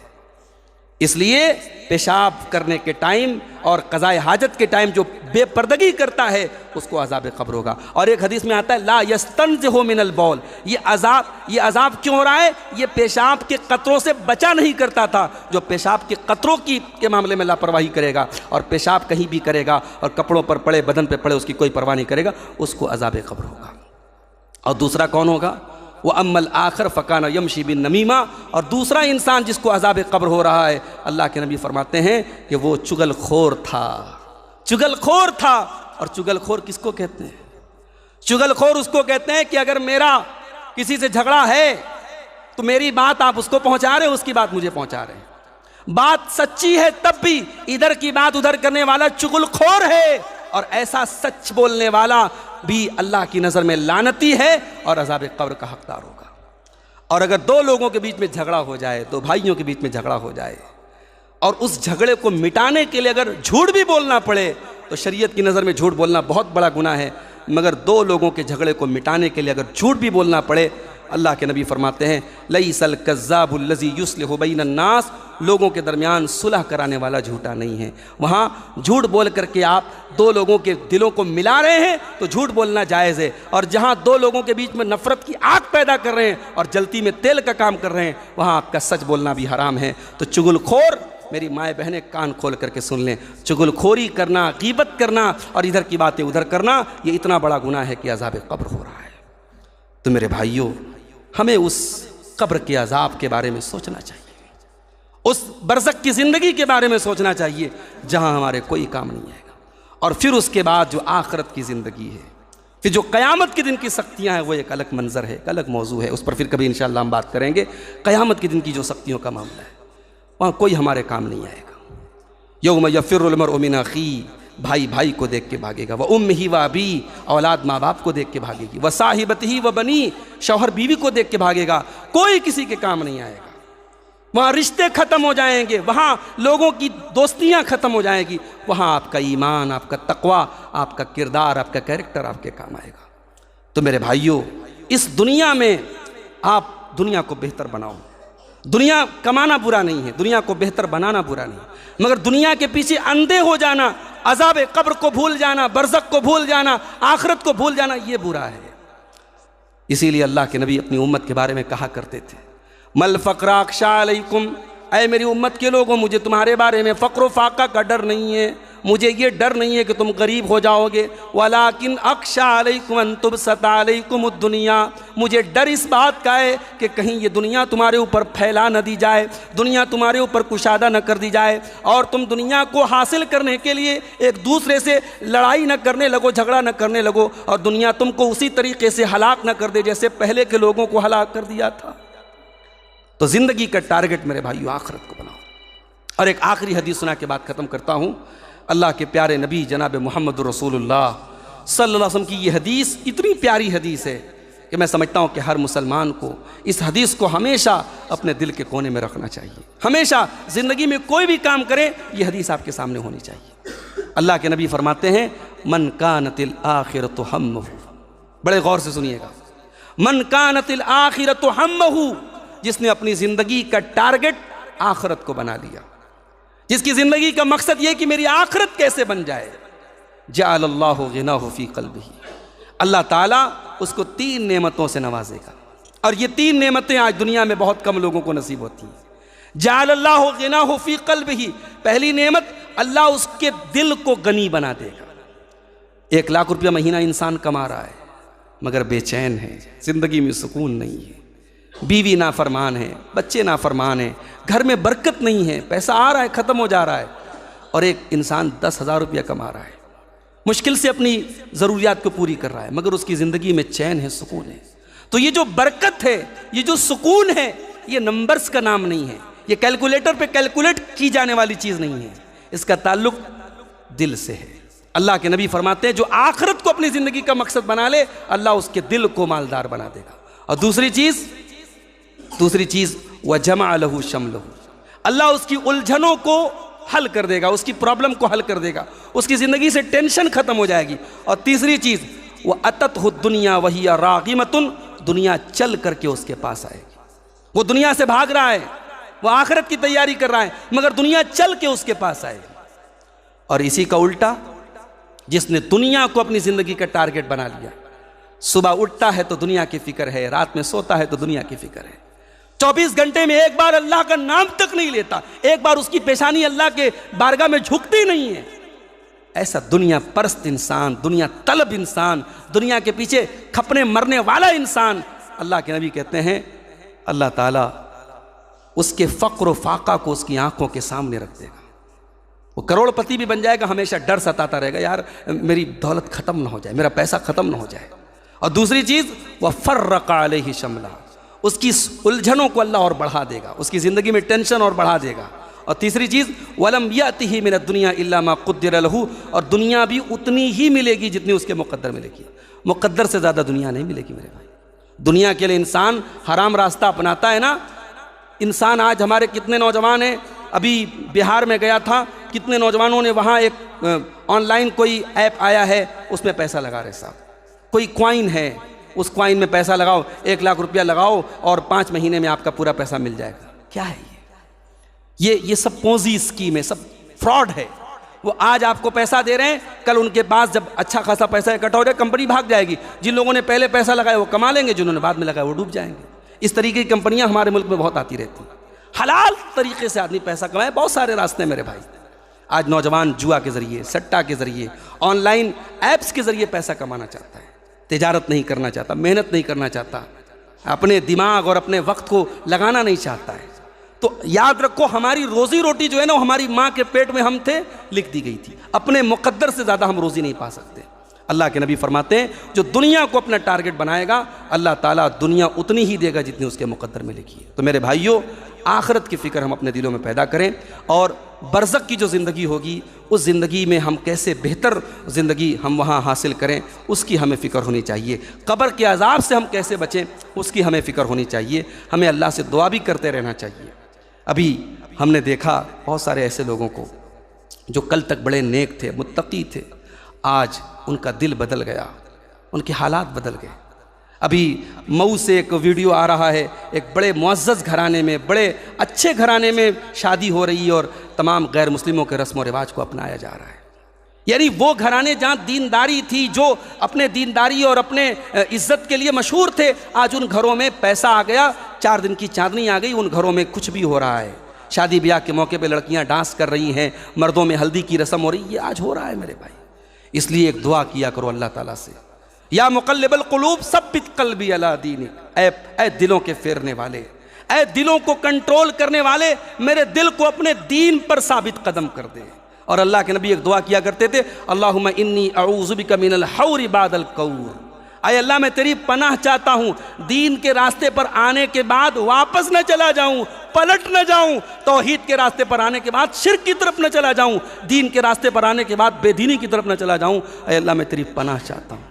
اس لیے پیشاب کرنے کے ٹائم اور قضائے حاجت کے ٹائم جو بے پردگی کرتا ہے اس کو عذاب قبر ہوگا۔ اور ایک حدیث میں آتا ہے لا یستنزہ من البول، یہ عذاب کیوں ہو رہا ہے؟ یہ پیشاب کے قطروں سے بچا نہیں کرتا تھا۔ جو پیشاب کے قطروں کے معاملے میں لاپرواہی کرے گا اور پیشاب کہیں بھی کرے گا اور کپڑوں پر پڑے، بدن پہ پڑے، اس کی کوئی پرواہ نہیں کرے گا، اس کو عذاب قبر ہوگا۔ اور دوسرا کون ہوگا؟ وَأَمَّا الْآخَرُ فَكَانَ يَمْشِي بِالنَّمِيمَةِ، اور دوسرا انسان جس کو عذاب قبر ہو رہا ہے، اللہ کے نبی فرماتے ہیں کہ وہ چغل خور تھا۔ چغل خور تھا، اور چغل خور کس کو کہتے ہیں؟ چغل خور اس کو کہتے ہیں کہ اگر میرا کسی سے جھگڑا ہے تو میری بات آپ اس کو پہنچا رہے ہیں، اس کی بات مجھے پہنچا رہے ہیں۔ بات سچی ہے تب بھی ادھر کی بات ادھر کرنے والا چغل خور ہے، اور ایسا سچ بولنے والا بھی اللہ کی نظر میں لعنتی ہے اور عذاب قبر کا حقدار ہوگا۔ اور اگر دو لوگوں کے بیچ میں جھگڑا ہو جائے، دو بھائیوں کے بیچ میں جھگڑا ہو جائے، اور اس جھگڑے کو مٹانے کے لیے اگر جھوٹ بھی بولنا پڑے، تو شریعت کی نظر میں جھوٹ بولنا بہت بڑا گناہ ہے، مگر دو لوگوں کے جھگڑے کو مٹانے کے لیے اگر جھوٹ بھی بولنا پڑے، اللہ کے نبی فرماتے ہیں لیس الکذاب الذی یصلح بین الناس، لوگوں کے درمیان صلح کرانے والا جھوٹا نہیں ہے۔ وہاں جھوٹ بول کر کے آپ دو لوگوں کے دلوں کو ملا رہے ہیں تو جھوٹ بولنا جائز ہے، اور جہاں دو لوگوں کے بیچ میں نفرت کی آگ پیدا کر رہے ہیں اور جلتی میں تیل کا کام کر رہے ہیں، وہاں آپ کا سچ بولنا بھی حرام ہے۔ تو چغل خور میری مائیں بہنیں کان کھول کر کے سن لیں، چغل خوری کرنا، غیبت کرنا اور ادھر کی باتیں ادھر کرنا، یہ اتنا بڑا گناہ ہے کہ عذاب قبر ہو رہا ہے۔ تو میرے بھائیوں، ہمیں اس قبر کے عذاب کے بارے میں سوچنا چاہیے، اس برزخ کی زندگی کے بارے میں سوچنا چاہیے جہاں ہمارے کوئی کام نہیں آئے گا۔ اور پھر اس کے بعد جو آخرت کی زندگی ہے، پھر جو قیامت کے دن کی سختیاں ہیں، وہ ایک الگ منظر ہے، ایک الگ موضوع ہے، اس پر پھر کبھی انشاءاللہ ہم بات کریں گے۔ قیامت کے دن کی جو سختیوں کا معاملہ ہے، وہاں کوئی ہمارے کام نہیں آئے گا۔ یوم یفر المرء من اخیہ، بھائی بھائی کو دیکھ کے بھاگے گا، وامہ وابیہ، اولاد ماں باپ کو دیکھ کے بھاگے گی، وصاحبتہ وبنیہ، شوہر بیوی کو دیکھ کے بھاگے گا، کوئی کسی کے کام نہیں آئے گا۔ وہاں رشتے ختم ہو جائیں گے، وہاں لوگوں کی دوستیاں ختم ہو جائیں گی، وہاں آپ کا ایمان، آپ کا تقوی، آپ کا کردار، آپ کا کیریکٹر آپ کے کام آئے گا۔ تو میرے بھائیوں، اس دنیا میں آپ دنیا کو بہتر بناؤ۔ دنیا کمانا برا نہیں ہے، دنیا کو بہتر بنانا برا نہیں ہے، مگر دنیا کے پیچھے اندھے ہو جانا، عذاب قبر کو بھول جانا، برزخ کو بھول جانا، آخرت کو بھول جانا، یہ برا ہے۔ اسی لیے اللہ کے نبی اپنی امت کے بارے میں کہا کرتے تھے، مل فقر اخشا علیکم، اے میری امت کے لوگوں، مجھے تمہارے بارے میں فقر و فاقہ کا ڈر نہیں ہے، مجھے یہ ڈر نہیں ہے کہ تم غریب ہو جاؤ گے، ولیکن اخشا علیکم ان تبسط علیکم الدنیا، مجھے ڈر اس بات کا ہے کہ کہیں یہ دنیا تمہارے اوپر پھیلا نہ دی جائے، دنیا تمہارے اوپر کشادہ نہ کر دی جائے، اور تم دنیا کو حاصل کرنے کے لیے ایک دوسرے سے لڑائی نہ کرنے لگو، جھگڑا نہ کرنے لگو، اور دنیا تم کو اسی طریقے سے ہلاک نہ کر دے جیسے پہلے کے لوگوں کو ہلاک کر دیا تھا۔ تو زندگی کا ٹارگٹ میرے بھائیو آخرت کو بناؤ۔ اور ایک آخری حدیث سنا کے بعد ختم کرتا ہوں۔ اللہ کے پیارے نبی جناب محمد رسول اللہ صلی اللہ علیہ وسلم کی یہ حدیث اتنی پیاری حدیث ہے کہ میں سمجھتا ہوں کہ ہر مسلمان کو اس حدیث کو ہمیشہ اپنے دل کے کونے میں رکھنا چاہیے، ہمیشہ زندگی میں کوئی بھی کام کریں یہ حدیث آپ کے سامنے ہونی چاہیے۔ اللہ کے نبی فرماتے ہیں، من کانت الآخرۃ ہمہ، بڑے غور سے سنیے گا، من کانت الآخرۃ ہمہ، جس نے اپنی زندگی کا ٹارگٹ آخرت کو بنا لیا، جس کی زندگی کا مقصد یہ کہ میری آخرت کیسے بن جائے، جعل اللہ غناہ فی قلبہ، اللہ تعالیٰ اس کو 3 نعمتوں سے نوازے گا، اور یہ 3 نعمتیں آج دنیا میں بہت کم لوگوں کو نصیب ہوتی ہیں۔ جعل اللہ غناہ فی قلبہ، پہلی نعمت، اللہ اس کے دل کو غنی بنا دے گا۔ 1 لاکھ روپیہ مہینہ انسان کما رہا ہے مگر بے چین ہے، زندگی میں سکون نہیں ہے، بیوی نافرمان ہے، بچے نافرمان ہیں، گھر میں برکت نہیں ہے، پیسہ آ رہا ہے ختم ہو جا رہا ہے، اور ایک انسان 10,000 روپیہ کما رہا ہے، مشکل سے اپنی ضروریات کو پوری کر رہا ہے، مگر اس کی زندگی میں چین ہے، سکون ہے۔ تو یہ جو برکت ہے، یہ جو سکون ہے، یہ نمبرز کا نام نہیں ہے، یہ کیلکولیٹر پہ کیلکولیٹ کی جانے والی چیز نہیں ہے، اس کا تعلق دل سے ہے۔ اللہ کے نبی فرماتے ہیں جو آخرت کو اپنی زندگی کا مقصد بنا لے، اللہ اس کے دل کو مالدار بنا دے گا۔ اور دوسری چیز وَجَمَعَ لَهُ شَمْلَهُ، اللہ اس کی الجھنوں کو حل کر دے گا، اس کی پرابلم کو حل کر دے گا، اس کی زندگی سے ٹینشن ختم ہو جائے گی۔ اور تیسری چیز، وَأَتَتْهُ الدُّنْيَا وَهِيَ رَاغِمَةٌ، دنیا چل کر کے اس کے پاس آئے گی، وہ دنیا سے بھاگ رہا ہے، وہ آخرت کی تیاری کر رہا ہے، مگر دنیا چل کے اس کے پاس آئے گی۔ اور اسی کا الٹا، جس نے دنیا کو اپنی زندگی کا ٹارگٹ بنا لیا، صبح اٹھتا ہے تو دنیا کی فکر ہے، رات میں سوتا ہے تو دنیا کی فکر ہے، 24 گھنٹے میں ایک بار اللہ کا نام تک نہیں لیتا، ایک بار اس کی پیشانی اللہ کے بارگاہ میں جھکتی نہیں ہے، ایسا دنیا پرست انسان، دنیا طلب انسان، دنیا کے پیچھے کھپنے مرنے والا انسان، اللہ کے نبی کہتے ہیں اللہ تعالیٰ اس کے فقر و فاقہ کو اس کی آنکھوں کے سامنے رکھ دے گا، وہ کروڑ پتی بھی بن جائے گا، ہمیشہ ڈر ستاتا رہے گا، یار میری دولت ختم نہ ہو جائے، میرا پیسہ ختم نہ ہو جائے۔ اور دوسری چیز، وَفَرَّقَ عَلَيْهِ شَمْلَهُ، اس کی الجھنوں کو اللہ اور بڑھا دے گا، اس کی زندگی میں ٹینشن اور بڑھا دے گا۔ اور تیسری چیز، وَلَمْ يَأْتِهِ مِنَ الدُّنْيَا إِلَّا مَا قُدِّرَ لَهُ، اور دنیا بھی اتنی ہی ملے گی جتنی اس کے مقدر ملے گی، مقدر سے زیادہ دنیا نہیں ملے گی میرے بھائی۔ دنیا کے لیے انسان حرام راستہ اپناتا ہے نا، انسان آج ہمارے کتنے نوجوان ہیں، ابھی بہار میں گیا تھا، کتنے نوجوانوں نے وہاں ایک آن لائن کوئی ایپ آیا ہے، اس میں پیسہ لگا رہے صاحب، کوئی کوائن ہے، اس کوائن میں پیسہ لگاؤ، 1 لاکھ روپیہ لگاؤ اور 5 مہینے میں آپ کا پورا پیسہ مل جائے گا۔ کیا ہے یہ سب پونزی اسکیم ہے، سب فراڈ ہے۔ وہ آج آپ کو پیسہ دے رہے ہیں، کل ان کے پاس جب اچھا خاصا پیسہ اکٹھا ہو جائے کمپنی بھاگ جائے گی، جن لوگوں نے پہلے پیسہ لگایا وہ کما لیں گے، جنہوں نے بعد میں لگایا وہ ڈوب جائیں گے۔ اس طریقے کی کمپنیاں ہمارے ملک میں بہت آتی رہتی ہیں۔ حلال طریقے سے آدمی پیسہ کمائے، بہت سارے راستے میرے بھائی۔ آج نوجوان جوا کے ذریعے، سٹا کے ذریعے، آن لائن ایپس کے ذریعے پیسہ کمانا چاہتا ہے، تجارت نہیں کرنا چاہتا، محنت نہیں کرنا چاہتا، اپنے دماغ اور اپنے وقت کو لگانا نہیں چاہتا ہے۔ تو یاد رکھو، ہماری روزی روٹی جو ہے نا، ہماری ماں کے پیٹ میں ہم تھے لکھ دی گئی تھی، اپنے مقدر سے زیادہ ہم روزی نہیں پا سکتے۔ اللہ کے نبی فرماتے ہیں جو دنیا کو اپنا ٹارگٹ بنائے گا، اللہ تعالیٰ دنیا اتنی ہی دے گا جتنی اس کے مقدر میں لکھی ہے۔ تو میرے بھائیوں، آخرت کی فکر ہم اپنے دلوں میں پیدا کریں، اور برزخ کی جو زندگی ہوگی، اس زندگی میں ہم کیسے بہتر زندگی ہم وہاں حاصل کریں، اس کی ہمیں فکر ہونی چاہیے۔ قبر کے عذاب سے ہم کیسے بچیں، اس کی ہمیں فکر ہونی چاہیے۔ ہمیں اللہ سے دعا بھی کرتے رہنا چاہیے۔ ابھی ہم نے دیکھا بہت سارے ایسے لوگوں کو جو کل تک بڑے نیک تھے، متقی تھے، آج ان کا دل بدل گیا، ان کے حالات بدل گئے۔ ابھی مئو سے ایک ویڈیو آ رہا ہے، ایک بڑے معزز گھرانے میں، بڑے اچھے گھرانے میں شادی ہو رہی ہے، اور تمام غیر مسلموں کے رسم و رواج کو اپنایا جا رہا ہے۔ یعنی وہ گھرانے جہاں دینداری تھی، جو اپنے دینداری اور اپنے عزت کے لیے مشہور تھے، آج ان گھروں میں پیسہ آ گیا، 4 دن کی چاندنی آ گئی، ان گھروں میں کچھ بھی ہو رہا ہے۔ شادی بیاہ کے موقع پہ لڑکیاں ڈانس کر رہی ہیں، مردوں میں ہلدی کی رسم ہو رہی ہے، یہ آج ہو رہا ہے میرے بھائی۔ اس لیے ایک دعا کیا کرو اللہ تعالیٰ سے، یا مقلب القلوب ثبت قلبی علی دینک، اے دلوں کے پھیرنے والے، اے دلوں کو کنٹرول کرنے والے، میرے دل کو اپنے دین پر ثابت قدم کر دے۔ اور اللہ کے نبی ایک دعا کیا کرتے تھے، اللہم انی اعوذ بک من الحور بعد القور، اے اللہ میں تیری پناہ چاہتا ہوں، دین کے راستے پر آنے کے بعد واپس نہ چلا جاؤں، پلٹ نہ جاؤں، توحید کے راستے پر آنے کے بعد شرک کی طرف نہ چلا جاؤں، دین کے راستے پر آنے کے بعد بے دینی کی طرف نہ چلا جاؤں، اے اللہ میں تیری پناہ چاہتا ہوں۔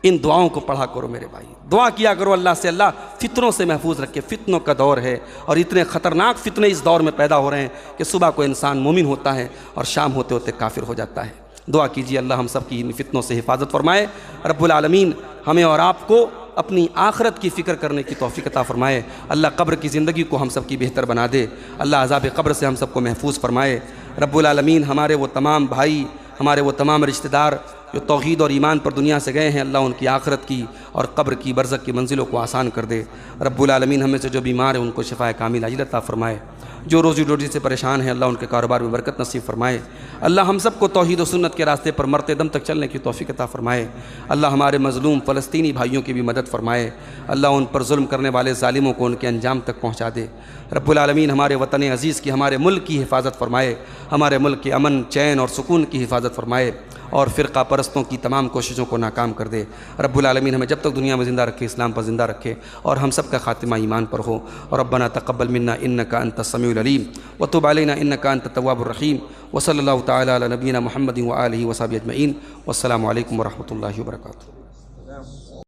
ان دعاؤں کو پڑھا کرو میرے بھائی، دعا کیا کرو اللہ سے، اللہ فتنوں سے محفوظ رکھے۔ فتنوں کا دور ہے، اور اتنے خطرناک فتنے اس دور میں پیدا ہو رہے ہیں کہ صبح کو انسان مومن ہوتا ہے اور شام ہوتے ہوتے کافر ہو جاتا ہے۔ دعا کیجیے اللہ ہم سب کی ان فتنوں سے حفاظت فرمائے، رب العالمین ہمیں اور آپ کو اپنی آخرت کی فکر کرنے کی توفیق عطا فرمائے۔ اللہ قبر کی زندگی کو ہم سب کی بہتر بنا دے، اللہ عذاب قبر سے ہم سب کو محفوظ فرمائے۔ رب العالمین ہمارے وہ تمام بھائی، ہمارے وہ تمام رشتہ دار جو توحید اور ایمان پر دنیا سے گئے ہیں، اللہ ان کی آخرت کی اور قبر کی برزخ کی منزلوں کو آسان کر دے۔ رب العالمین ہم میں سے جو بیمار ہیں ان کو شفائے کامل عاجل عطا فرمائے، جو روزی روٹی سے پریشان ہیں اللہ ان کے کاروبار میں برکت نصیب فرمائے۔ اللہ ہم سب کو توحید و سنت کے راستے پر مرتے دم تک چلنے کی توفیق عطا فرمائے۔ اللہ ہمارے مظلوم فلسطینی بھائیوں کی بھی مدد فرمائے، اللہ ان پر ظلم کرنے والے ظالموں کو ان کے انجام تک پہنچا دے۔ رب العالمین ہمارے وطن عزیز کی، ہمارے ملک کی حفاظت فرمائے، ہمارے ملک کے امن، چین اور سکون کی حفاظت فرمائے، اور فرقہ پرستوں کی تمام کوششوں کو ناکام کر دے۔ رب العالمین ہمیں جب تک دنیا میں زندہ رکھے، اسلام پر زندہ رکھے، اور ہم سب کا خاتمہ ایمان پر ہو۔ اور ربنا تقبل منا انک انت السمیع العلیم وتب علینا انک انت التواب الرحیم، وصلی اللہ تعالی علی نبینا محمد وآلہ وصحبہ اجمعین، والسلام علیکم ورحمۃ اللہ وبرکاتہ۔